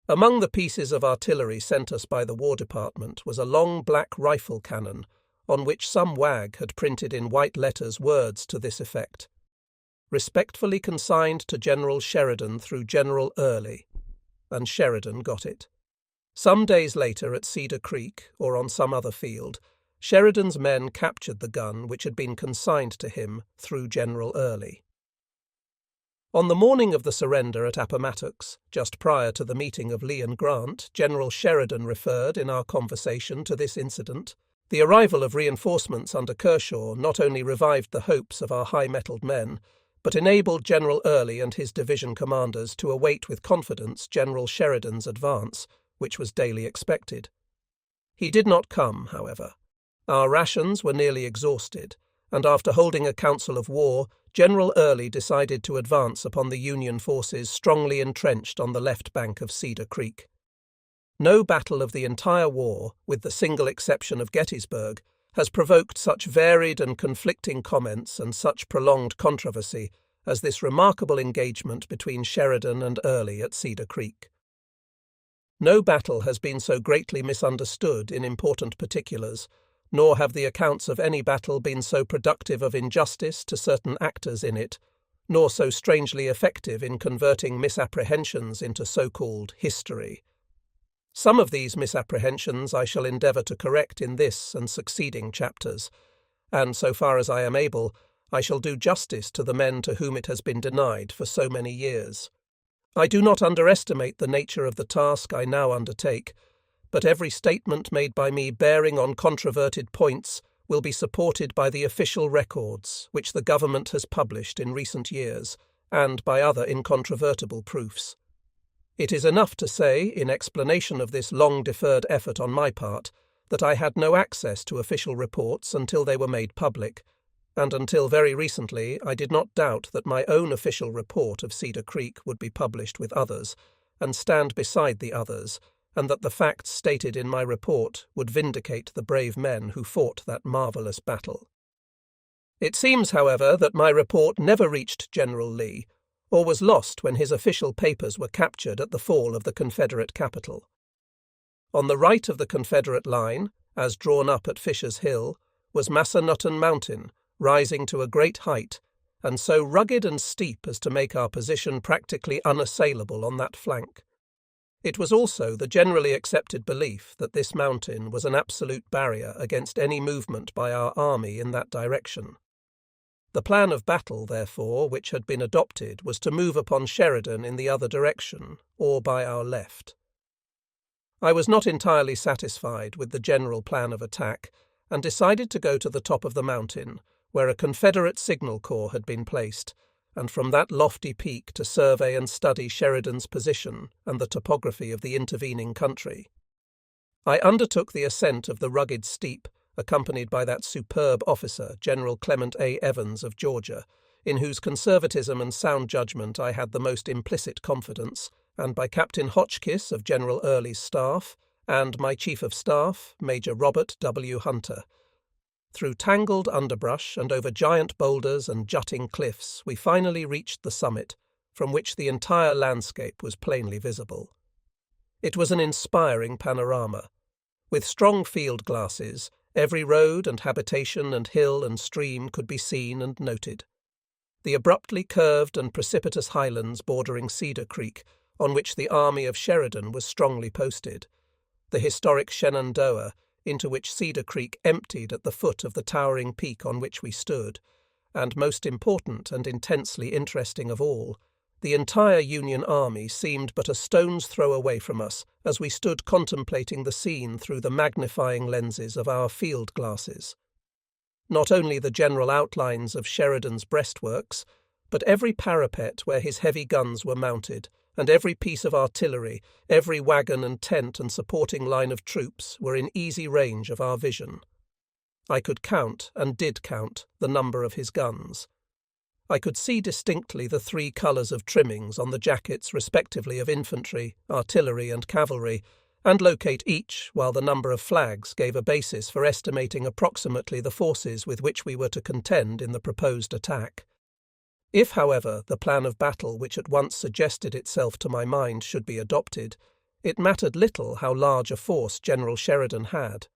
Among the pieces of artillery sent us by the War Department was a long black rifle cannon, on which some wag had printed in white letters words to this effect: "Respectfully consigned to General Sheridan through General Early," and Sheridan got it. Some days later at Cedar Creek, or on some other field, Sheridan's men captured the gun which had been consigned to him through General Early. On the morning of the surrender at Appomattox, just prior to the meeting of Lee and Grant, General Sheridan referred in our conversation to this incident. The arrival of reinforcements under Kershaw not only revived the hopes of our high-mettled men, but enabled General Early and his division commanders to await with confidence General Sheridan's advance, which was daily expected. He did not come, however. Our rations were nearly exhausted, and after holding a council of war, General Early decided to advance upon the Union forces strongly entrenched on the left bank of Cedar Creek. No battle of the entire war, with the single exception of Gettysburg, has provoked such varied and conflicting comments and such prolonged controversy as this remarkable engagement between Sheridan and Early at Cedar Creek. No battle has been so greatly misunderstood in important particulars, nor have the accounts of any battle been so productive of injustice to certain actors in it, nor so strangely effective in converting misapprehensions into so-called history. Some of these misapprehensions I shall endeavour to correct in this and succeeding chapters, and so far as I am able, I shall do justice to the men to whom it has been denied for so many years. I do not underestimate the nature of the task I now undertake, but every statement made by me bearing on controverted points will be supported by the official records which the government has published in recent years, and by other incontrovertible proofs. It is enough to say, in explanation of this long-deferred effort on my part, that I had no access to official reports until they were made public, and until very recently I did not doubt that my own official report of Cedar Creek would be published with others, and stand beside the others, and that the facts stated in my report would vindicate the brave men who fought that marvellous battle. It seems, however, that my report never reached General Lee, or was lost when his official papers were captured at the fall of the Confederate capital. On the right of the Confederate line, as drawn up at Fisher's Hill, was Massanutten Mountain, rising to a great height, and so rugged and steep as to make our position practically unassailable on that flank. It was also the generally accepted belief that this mountain was an absolute barrier against any movement by our army in that direction. The plan of battle, therefore, which had been adopted was to move upon Sheridan in the other direction, or by our left. I was not entirely satisfied with the general plan of attack, and decided to go to the top of the mountain, where a Confederate signal corps had been placed, and from that lofty peak to survey and study Sheridan's position and the topography of the intervening country. I undertook the ascent of the rugged steep, accompanied by that superb officer, General Clement A. Evans of Georgia, in whose conservatism and sound judgment I had the most implicit confidence, and by Captain Hotchkiss of General Early's staff, and my Chief of Staff, Major Robert W. Hunter. Through tangled underbrush and over giant boulders and jutting cliffs, we finally reached the summit, from which the entire landscape was plainly visible. It was an inspiring panorama. With strong field glasses, every road and habitation and hill and stream could be seen and noted. The abruptly curved and precipitous highlands bordering Cedar Creek, on which the army of Sheridan was strongly posted, the historic Shenandoah, into which Cedar Creek emptied at the foot of the towering peak on which we stood, and most important and intensely interesting of all, the entire Union Army seemed but a stone's throw away from us as we stood contemplating the scene through the magnifying lenses of our field glasses. Not only the general outlines of Sheridan's breastworks, but every parapet where his heavy guns were mounted, and every piece of artillery, every wagon and tent and supporting line of troops were in easy range of our vision. I could count, and did count, the number of his guns. I could see distinctly the 3 colours of trimmings on the jackets respectively of infantry, artillery and cavalry, and locate each, while the number of flags gave a basis for estimating approximately the forces with which we were to contend in the proposed attack. If, however, the plan of battle which at once suggested itself to my mind should be adopted, it mattered little how large a force General Sheridan had.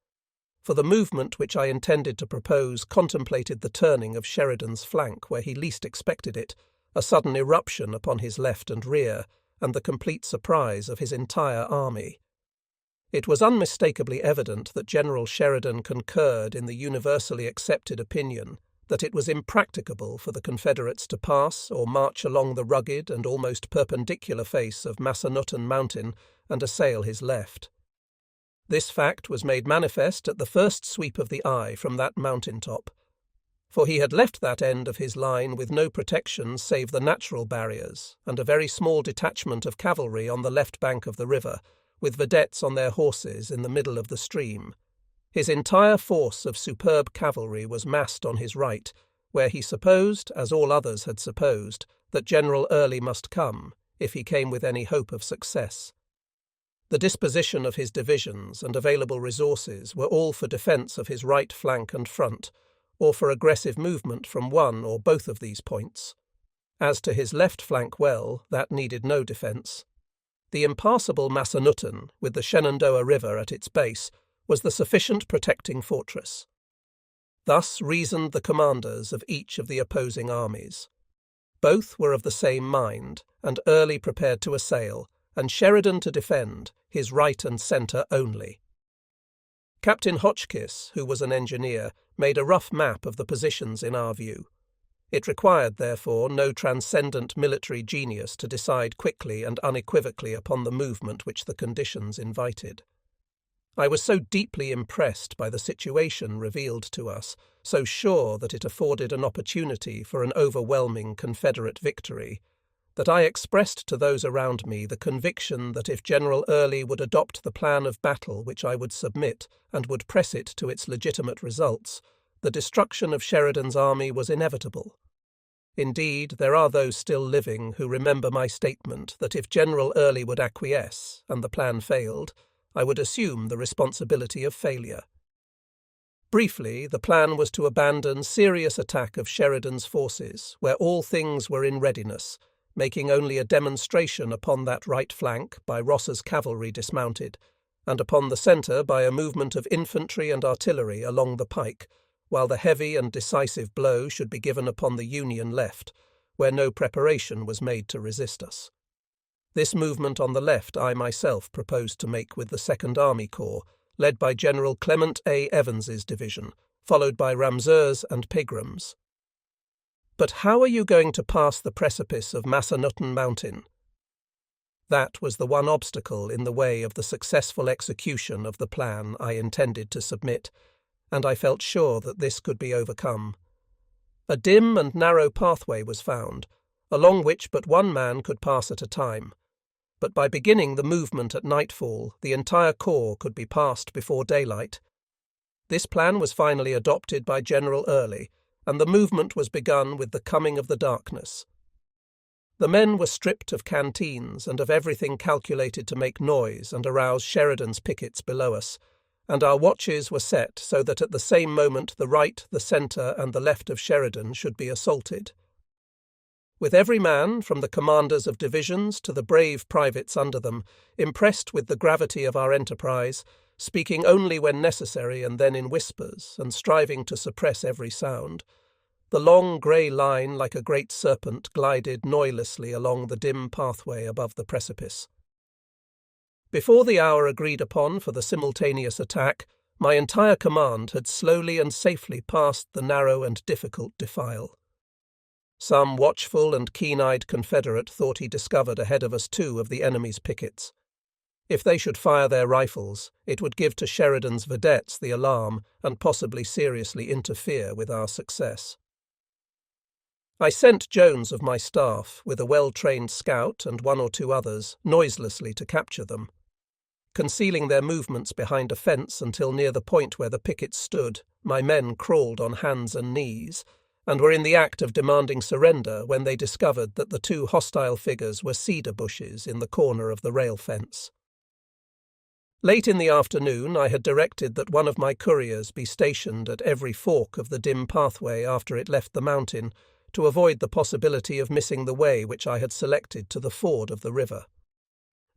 For the movement which I intended to propose contemplated the turning of Sheridan's flank where he least expected it, a sudden eruption upon his left and rear, and the complete surprise of his entire army. It was unmistakably evident that General Sheridan concurred in the universally accepted opinion that it was impracticable for the Confederates to pass or march along the rugged and almost perpendicular face of Massanutten Mountain and assail his left. This fact was made manifest at the first sweep of the eye from that mountain-top, for he had left that end of his line with no protection save the natural barriers and a very small detachment of cavalry on the left bank of the river, with vedettes on their horses in the middle of the stream. His entire force of superb cavalry was massed on his right, where he supposed, as all others had supposed, that General Early must come, if he came with any hope of success. The disposition of his divisions and available resources were all for defence of his right flank and front, or for aggressive movement from one or both of these points. As to his left flank that needed no defence. The impassable Massanutten, with the Shenandoah River at its base, was the sufficient protecting fortress. Thus reasoned the commanders of each of the opposing armies. Both were of the same mind, and Early prepared to assail, and Sheridan to defend, his right and centre only. Captain Hotchkiss, who was an engineer, made a rough map of the positions in our view. It required, therefore, no transcendent military genius to decide quickly and unequivocally upon the movement which the conditions invited. I was so deeply impressed by the situation revealed to us, so sure that it afforded an opportunity for an overwhelming Confederate victory, that I expressed to those around me the conviction that if General Early would adopt the plan of battle which I would submit and would press it to its legitimate results, the destruction of Sheridan's army was inevitable. Indeed, there are those still living who remember my statement that if General Early would acquiesce, and the plan failed, I would assume the responsibility of failure. Briefly, the plan was to abandon serious attack of Sheridan's forces, where all things were in readiness, making only a demonstration upon that right flank by Ross's cavalry dismounted, and upon the centre by a movement of infantry and artillery along the pike, while the heavy and decisive blow should be given upon the Union left, where no preparation was made to resist us. This movement on the left I myself proposed to make with the 2nd Army Corps, led by General Clement A. Evans's division, followed by Ramseur's and Pegram's. But how are you going to pass the precipice of Massanutten Mountain? That was the one obstacle in the way of the successful execution of the plan I intended to submit, and I felt sure that this could be overcome. A dim and narrow pathway was found, along which but one man could pass at a time. But by beginning the movement at nightfall, the entire corps could be passed before daylight. This plan was finally adopted by General Early, and the movement was begun with the coming of the darkness. The men were stripped of canteens and of everything calculated to make noise and arouse Sheridan's pickets below us, and our watches were set so that at the same moment the right, the centre, and the left of Sheridan should be assaulted. With every man, from the commanders of divisions to the brave privates under them, impressed with the gravity of our enterprise, speaking only when necessary and then in whispers, and striving to suppress every sound, the long grey line like a great serpent glided noiselessly along the dim pathway above the precipice. Before the hour agreed upon for the simultaneous attack, my entire command had slowly and safely passed the narrow and difficult defile. Some watchful and keen-eyed Confederate thought he discovered ahead of us 2 of the enemy's pickets. If they should fire their rifles, it would give to Sheridan's vedettes the alarm and possibly seriously interfere with our success. I sent Jones of my staff, with a well-trained scout and 1 or 2 others, noiselessly to capture them. Concealing their movements behind a fence until near the point where the pickets stood, my men crawled on hands and knees, and were in the act of demanding surrender when they discovered that the 2 hostile figures were cedar bushes in the corner of the rail fence. Late in the afternoon I had directed that one of my couriers be stationed at every fork of the dim pathway after it left the mountain, to avoid the possibility of missing the way which I had selected to the ford of the river.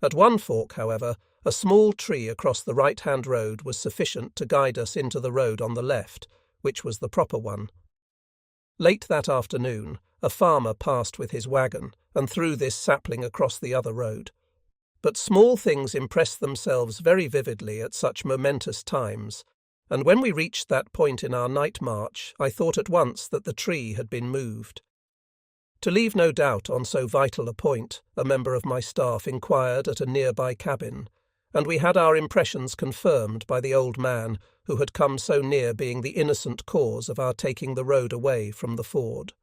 At one fork, however, a small tree across the right-hand road was sufficient to guide us into the road on the left, which was the proper one. Late that afternoon, a farmer passed with his wagon and threw this sapling across the other road. But small things impress themselves very vividly at such momentous times, and when we reached that point in our night march, I thought at once that the tree had been moved. To leave no doubt on so vital a point, a member of my staff inquired at a nearby cabin, and we had our impressions confirmed by the old man who had come so near being the innocent cause of our taking the road away from the ford.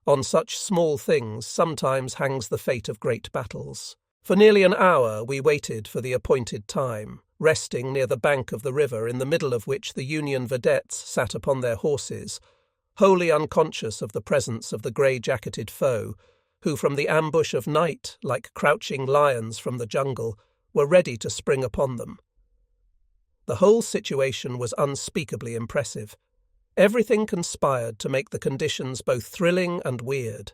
On such small things sometimes hangs the fate of great battles. For nearly an hour we waited for the appointed time, resting near the bank of the river in the middle of which the Union vedettes sat upon their horses, wholly unconscious of the presence of the grey-jacketed foe, who from the ambush of night, like crouching lions from the jungle, were ready to spring upon them. The whole situation was unspeakably impressive. Everything conspired to make the conditions both thrilling and weird.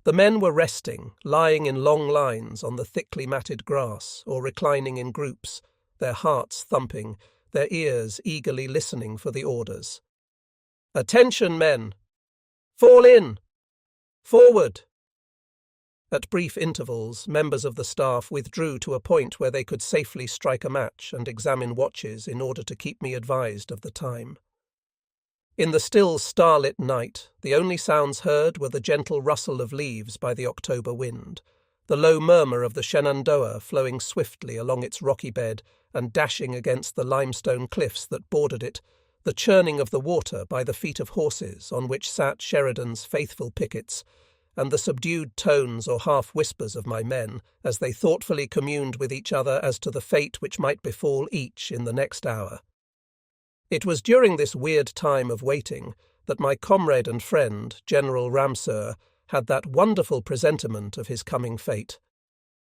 The men were resting, lying in long lines on the thickly matted grass, or reclining in groups, their hearts thumping, their ears eagerly listening for the orders. "Attention, men! Fall in! Forward!" At brief intervals, members of the staff withdrew to a point where they could safely strike a match and examine watches in order to keep me advised of the time. In the still starlit night, the only sounds heard were the gentle rustle of leaves by the October wind, the low murmur of the Shenandoah flowing swiftly along its rocky bed and dashing against the limestone cliffs that bordered it, the churning of the water by the feet of horses on which sat Sheridan's faithful pickets, and the subdued tones or half-whispers of my men as they thoughtfully communed with each other as to the fate which might befall each in the next hour. It was during this weird time of waiting that my comrade and friend, General Ramseur, had that wonderful presentiment of his coming fate.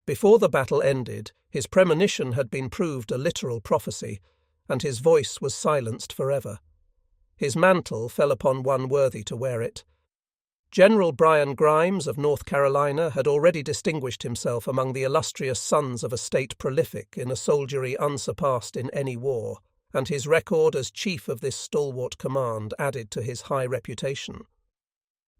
Before the battle ended, his premonition had been proved a literal prophecy, and his voice was silenced forever. His mantle fell upon one worthy to wear it. General Brian Grimes of North Carolina had already distinguished himself among the illustrious sons of a state prolific in a soldiery unsurpassed in any war, and his record as chief of this stalwart command added to his high reputation.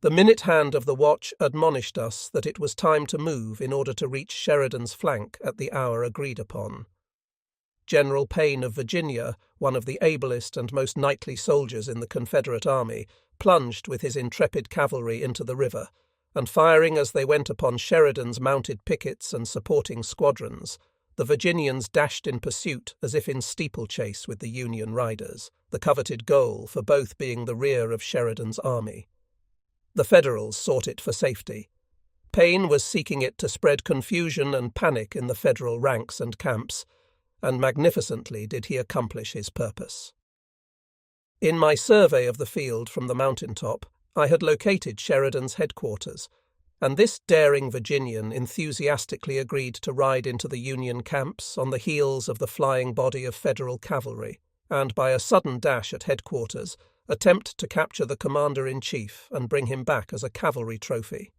The minute hand of the watch admonished us that it was time to move in order to reach Sheridan's flank at the hour agreed upon. General Payne of Virginia, one of the ablest and most knightly soldiers in the Confederate Army, plunged with his intrepid cavalry into the river, and firing as they went upon Sheridan's mounted pickets and supporting squadrons, the Virginians dashed in pursuit as if in steeplechase with the Union riders, the coveted goal for both being the rear of Sheridan's army. The Federals sought it for safety. Payne was seeking it to spread confusion and panic in the Federal ranks and camps, and magnificently did he accomplish his purpose. In my survey of the field from the mountaintop, I had located Sheridan's headquarters, and this daring Virginian enthusiastically agreed to ride into the Union camps on the heels of the flying body of Federal cavalry, and by a sudden dash at headquarters, attempt to capture the commander-in-chief and bring him back as a cavalry trophy.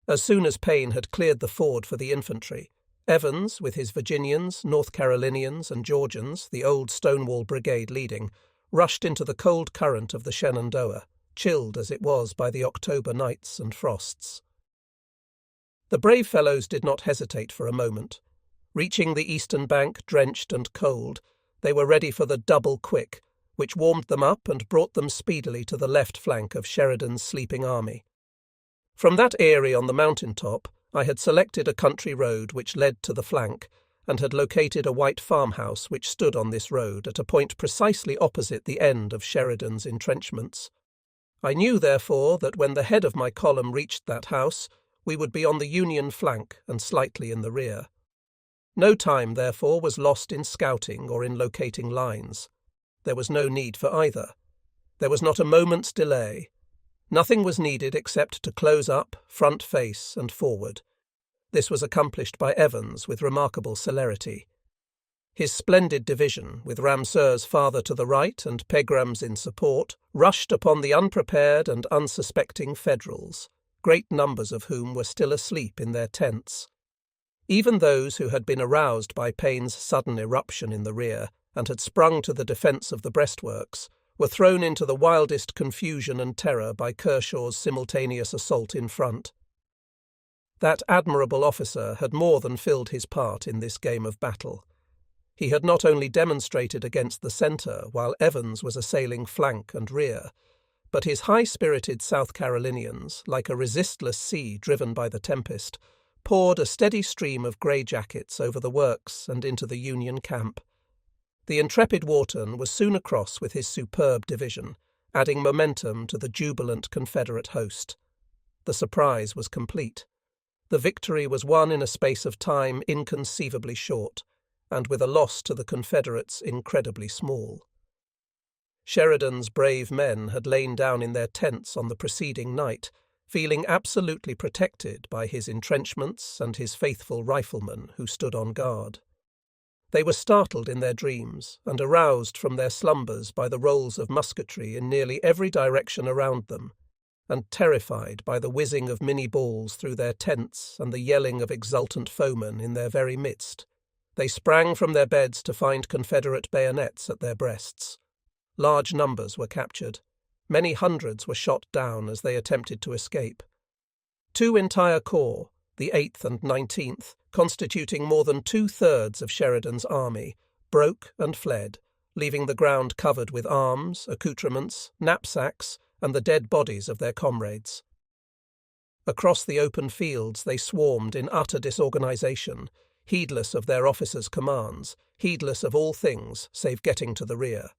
As soon as Payne had cleared the ford for the infantry, Evans, with his Virginians, North Carolinians, and Georgians, the old Stonewall Brigade leading, rushed into the cold current of the Shenandoah, chilled as it was by the October nights and frosts. The brave fellows did not hesitate for a moment. Reaching the eastern bank drenched and cold, they were ready for the double quick, which warmed them up and brought them speedily to the left flank of Sheridan's sleeping army. From that eyrie on the mountain-top, I had selected a country road which led to the flank, and had located a white farmhouse which stood on this road at a point precisely opposite the end of Sheridan's entrenchments. I knew, therefore, that when the head of my column reached that house, we would be on the Union flank and slightly in the rear. No time, therefore, was lost in scouting or in locating lines. There was no need for either. There was not a moment's delay. Nothing was needed except to close up, front face, and forward. This was accomplished by Evans with remarkable celerity. His splendid division, with Ramseur's farther to the right and Pegram's in support, rushed upon the unprepared and unsuspecting Federals, great numbers of whom were still asleep in their tents. Even those who had been aroused by Payne's sudden irruption in the rear and had sprung to the defence of the breastworks were thrown into the wildest confusion and terror by Kershaw's simultaneous assault in front. That admirable officer had more than filled his part in this game of battle. He had not only demonstrated against the centre while Evans was assailing flank and rear, but his high-spirited South Carolinians, like a resistless sea driven by the tempest, poured a steady stream of grey jackets over the works and into the Union camp. The intrepid Wharton was soon across with his superb division, adding momentum to the jubilant Confederate host. The surprise was complete. The victory was won in a space of time inconceivably short, and with a loss to the Confederates incredibly small. Sheridan's brave men had lain down in their tents on the preceding night, feeling absolutely protected by his entrenchments and his faithful riflemen who stood on guard. They were startled in their dreams and aroused from their slumbers by the rolls of musketry in nearly every direction around them, and terrified by the whizzing of Minnie balls through their tents and the yelling of exultant foemen in their very midst. They sprang from their beds to find Confederate bayonets at their breasts. Large numbers were captured. Many hundreds were shot down as they attempted to escape. 2 entire corps, the 8th and 19th, constituting more than 2/3 of Sheridan's army, broke and fled, leaving the ground covered with arms, accoutrements, knapsacks, and the dead bodies of their comrades. Across the open fields they swarmed in utter disorganization, heedless of their officers' commands, heedless of all things save getting to the rear.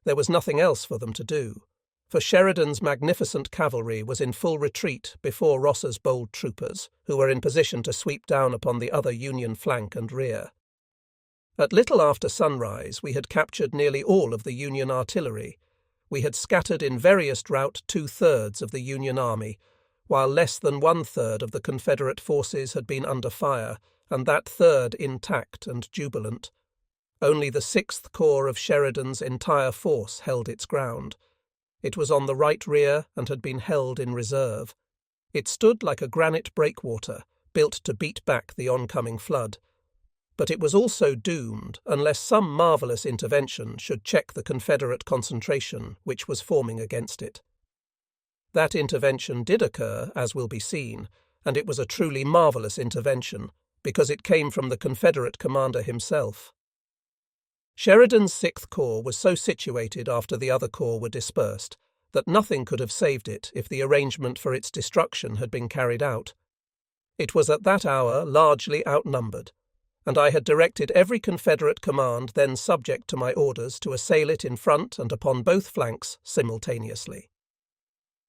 There was nothing else for them to do, for Sheridan's magnificent cavalry was in full retreat before Ross's bold troopers, who were in position to sweep down upon the other Union flank and rear. At little after sunrise we had captured nearly all of the Union artillery. We had scattered in veriest rout 2/3 of the Union army, while less than 1/3 of the Confederate forces had been under fire, and that third intact and jubilant. Only the 6th Corps of Sheridan's entire force held its ground. It was on the right rear and had been held in reserve. It stood like a granite breakwater, built to beat back the oncoming flood. but it was also doomed unless some marvelous intervention should check the Confederate concentration which was forming against it. That intervention did occur, as will be seen, and it was a truly marvelous intervention, because it came from the Confederate commander himself. Sheridan's 6th Corps was so situated after the other corps were dispersed that nothing could have saved it if the arrangement for its destruction had been carried out. It was at that hour largely outnumbered, and I had directed every Confederate command then subject to my orders to assail it in front and upon both flanks simultaneously.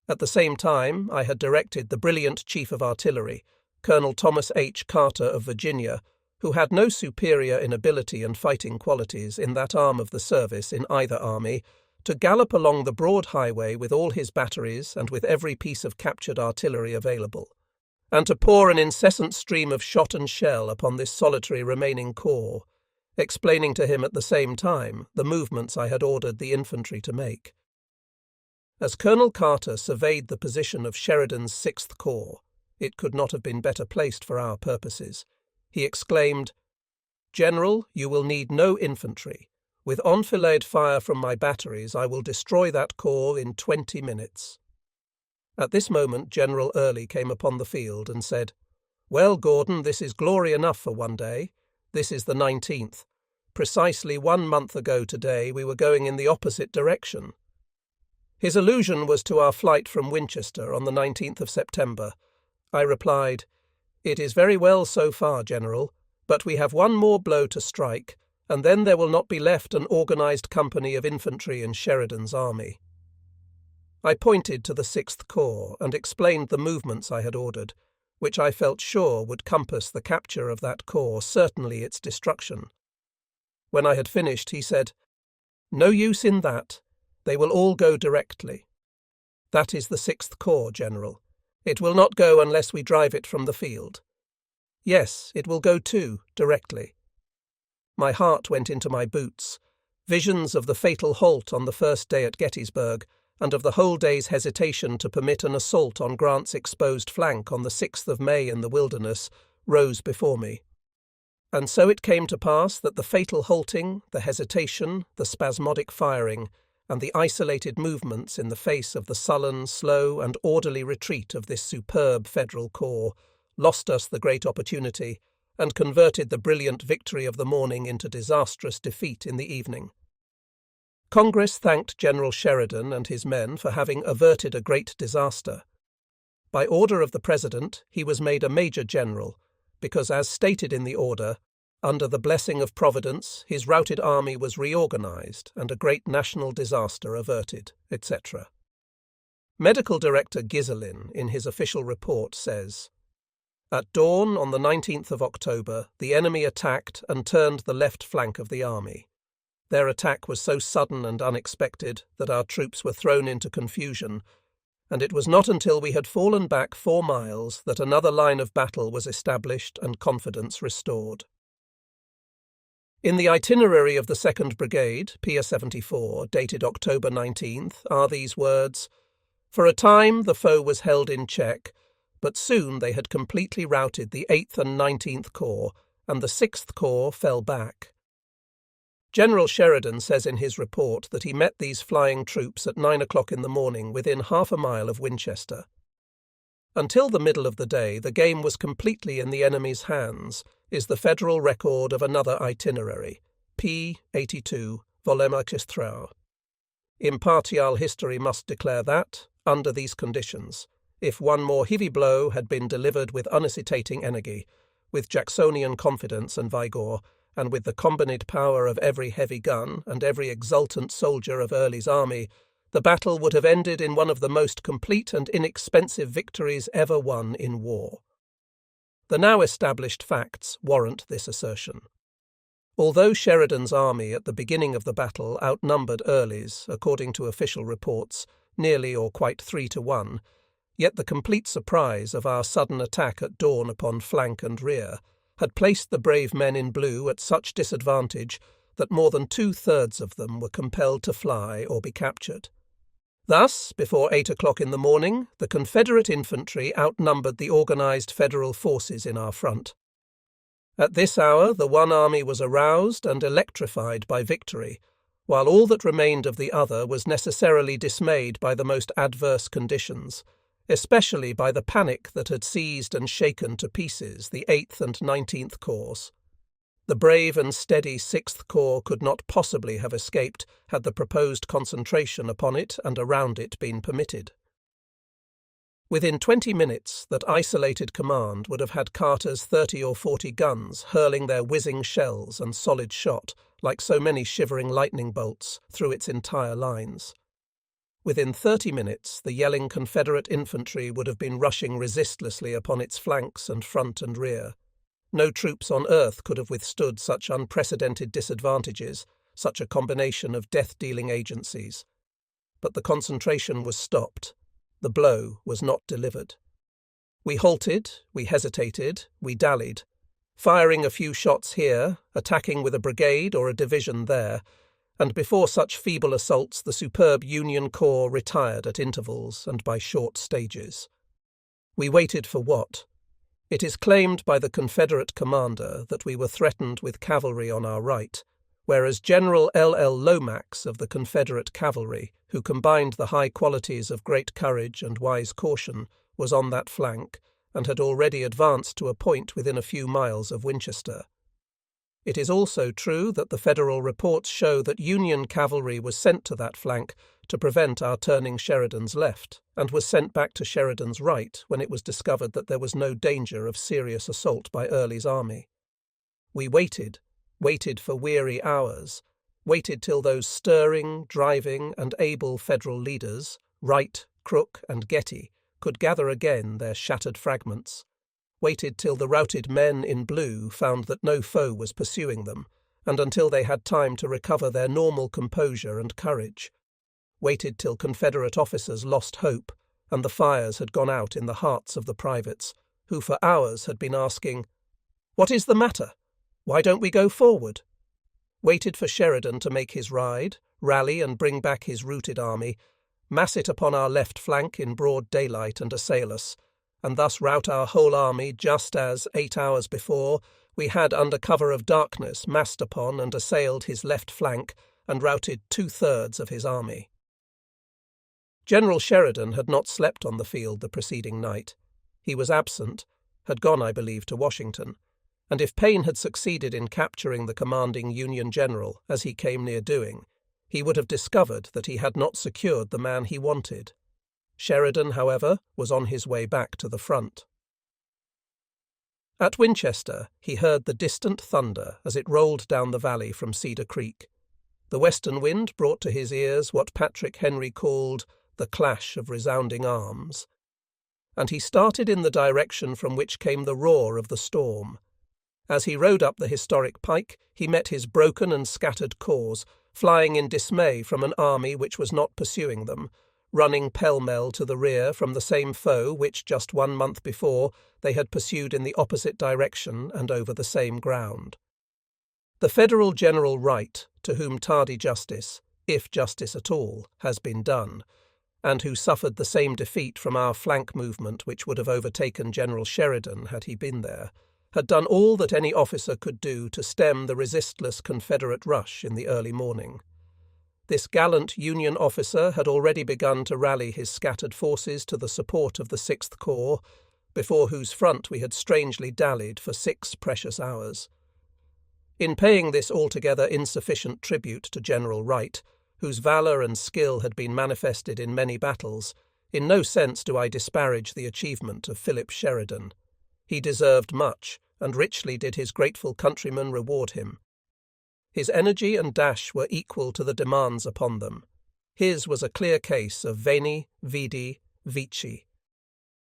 At the same time, I had directed the brilliant Chief of Artillery, Colonel Thomas H. Carter of Virginia, who had no superior in ability and fighting qualities in that arm of the service in either army, to gallop along the broad highway with all his batteries and with every piece of captured artillery available, and to pour an incessant stream of shot and shell upon this solitary remaining corps, explaining to him at the same time the movements I had ordered the infantry to make. As Colonel Carter surveyed the position of Sheridan's 6th Corps, it could not have been better placed for our purposes. He exclaimed, "General, you will need no infantry. With enfilade fire from my batteries, I will destroy that corps in 20 minutes." At this moment General Early came upon the field and said, "Well, Gordon, this is glory enough for one day. This is the 19th. Precisely 1 month ago today we were going in the opposite direction." His allusion was to our flight from Winchester on the 19th of September. I replied, "It is very well so far, General, but we have one more blow to strike, and then there will not be left an organized company of infantry in Sheridan's army." I pointed to the 6th Corps and explained the movements I had ordered, which I felt sure would compass the capture of that corps, certainly its destruction. When I had finished, he said, "No use in that. They will all go directly. That is the 6th Corps, General. It will not go unless we drive it from the field." "Yes, it will go too, directly." My heart went into my boots. Visions of the fatal halt on the first day at Gettysburg, and of the whole day's hesitation to permit an assault on Grant's exposed flank on the 6th of May in the Wilderness, rose before me. And so it came to pass that the fatal halting, the hesitation, the spasmodic firing, and the isolated movements in the face of the sullen, slow, and orderly retreat of this superb Federal corps lost us the great opportunity and converted the brilliant victory of the morning into disastrous defeat in the evening. Congress thanked General Sheridan and his men for having averted a great disaster. By order of the President, he was made a Major General, because, as stated in the order, under the blessing of Providence, his routed army was reorganized and a great national disaster averted, etc. Medical Director Giselin, in his official report, says, "At dawn on the 19th of October, the enemy attacked and turned the left flank of the army. Their attack was so sudden and unexpected that our troops were thrown into confusion, and it was not until we had fallen back 4 miles that another line of battle was established and confidence restored." In the itinerary of the 2nd Brigade, Pier 74, dated October 19th, are these words, "For a time the foe was held in check, but soon they had completely routed the 8th and 19th Corps, and the 6th Corps fell back." General Sheridan says in his report that he met these flying troops at 9 o'clock in the morning within half a mile of Winchester. Until the middle of the day, the game was completely in the enemy's hands, is the Federal record of another itinerary, P. 82, Volemachistrau. Impartial history must declare that, under these conditions, if one more heavy blow had been delivered with unhesitating energy, with Jacksonian confidence and vigour, and with the combined power of every heavy gun and every exultant soldier of Early's army, the battle would have ended in one of the most complete and inexpensive victories ever won in war. The now established facts warrant this assertion. Although Sheridan's army at the beginning of the battle outnumbered Early's, according to official reports, nearly or quite 3-1, yet the complete surprise of our sudden attack at dawn upon flank and rear had placed the brave men in blue at such disadvantage that more than 2/3 of them were compelled to fly or be captured. Thus, before 8 o'clock in the morning, the Confederate infantry outnumbered the organized Federal forces in our front. At this hour the one army was aroused and electrified by victory, while all that remained of the other was necessarily dismayed by the most adverse conditions, especially by the panic that had seized and shaken to pieces the 8th and 19th Corps. The brave and steady 6th Corps could not possibly have escaped had the proposed concentration upon it and around it been permitted. Within 20 minutes, that isolated command would have had Carter's 30 or 40 guns hurling their whizzing shells and solid shot, like so many shivering lightning bolts, through its entire lines. Within 30 minutes, the yelling Confederate infantry would have been rushing resistlessly upon its flanks and front and rear. No troops on earth could have withstood such unprecedented disadvantages, such a combination of death-dealing agencies. But the concentration was stopped. The blow was not delivered. We halted, we hesitated, we dallied, firing a few shots here, attacking with a brigade or a division there, and before such feeble assaults the superb Union Corps retired at intervals and by short stages. We waited for what? It is claimed by the Confederate commander that we were threatened with cavalry on our right, whereas General L. Lomax of the Confederate cavalry, who combined the high qualities of great courage and wise caution, was on that flank, and had already advanced to a point within a few miles of Winchester. It is also true that the Federal reports show that Union cavalry was sent to that flank to prevent our turning Sheridan's left, and was sent back to Sheridan's right when it was discovered that there was no danger of serious assault by Early's army. We waited for weary hours, waited till those stirring, driving, and able Federal leaders, Wright, Crook, and Getty, could gather again their shattered fragments, waited till the routed men in blue found that no foe was pursuing them, and until they had time to recover their normal composure and courage, waited till Confederate officers lost hope, and the fires had gone out in the hearts of the privates, who for hours had been asking, "What is the matter? Why don't we go forward?" Waited for Sheridan to make his ride, rally and bring back his routed army, mass it upon our left flank in broad daylight and assail us, and thus rout our whole army just as, 8 hours before, we had under cover of darkness massed upon and assailed his left flank and routed 2/3 of his army. General Sheridan had not slept on the field the preceding night. He was absent, had gone, I believe, to Washington, and if Payne had succeeded in capturing the commanding Union general, as he came near doing, he would have discovered that he had not secured the man he wanted. Sheridan, however, was on his way back to the front. At Winchester, he heard the distant thunder as it rolled down the valley from Cedar Creek. The western wind brought to his ears what Patrick Henry called the clash of resounding arms, and he started in the direction from which came the roar of the storm. As he rode up the historic pike, he met his broken and scattered corps, flying in dismay from an army which was not pursuing them, running pell-mell to the rear from the same foe which, just 1 month before, they had pursued in the opposite direction and over the same ground. The Federal General Wright, to whom tardy justice, if justice at all, has been done, and who suffered the same defeat from our flank movement which would have overtaken General Sheridan had he been there, had done all that any officer could do to stem the resistless Confederate rush in the early morning. This gallant Union officer had already begun to rally his scattered forces to the support of the 6th Corps, before whose front we had strangely dallied for 6 precious hours. In paying this altogether insufficient tribute to General Wright, whose valour and skill had been manifested in many battles, in no sense do I disparage the achievement of Philip Sheridan. He deserved much, and richly did his grateful countrymen reward him. His energy and dash were equal to the demands upon them. His was a clear case of veni, vidi, vici.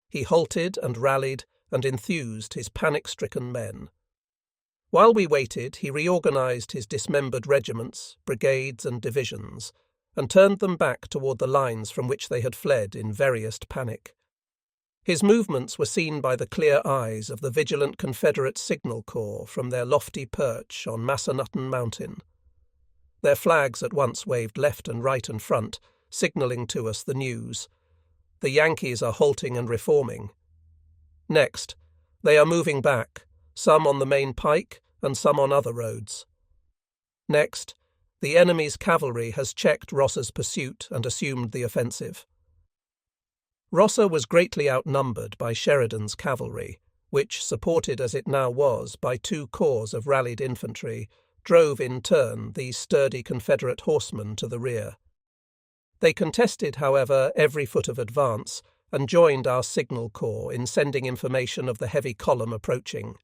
He halted and rallied and enthused his panic-stricken men. While we waited, he reorganized his dismembered regiments, brigades and divisions, and turned them back toward the lines from which they had fled in veriest panic. His movements were seen by the clear eyes of the vigilant Confederate Signal Corps from their lofty perch on Massanutten Mountain. Their flags at once waved left and right and front, signalling to us the news. The Yankees are halting and reforming. Next, they are moving back. some on the main pike and some on other roads. Next, the enemy's cavalry has checked Rosser's pursuit and assumed the offensive. Rosser was greatly outnumbered by Sheridan's cavalry, which, supported as it now was by 2 corps of rallied infantry, drove in turn these sturdy Confederate horsemen to the rear. They contested, however, every foot of advance and joined our signal corps in sending information of the heavy column approaching,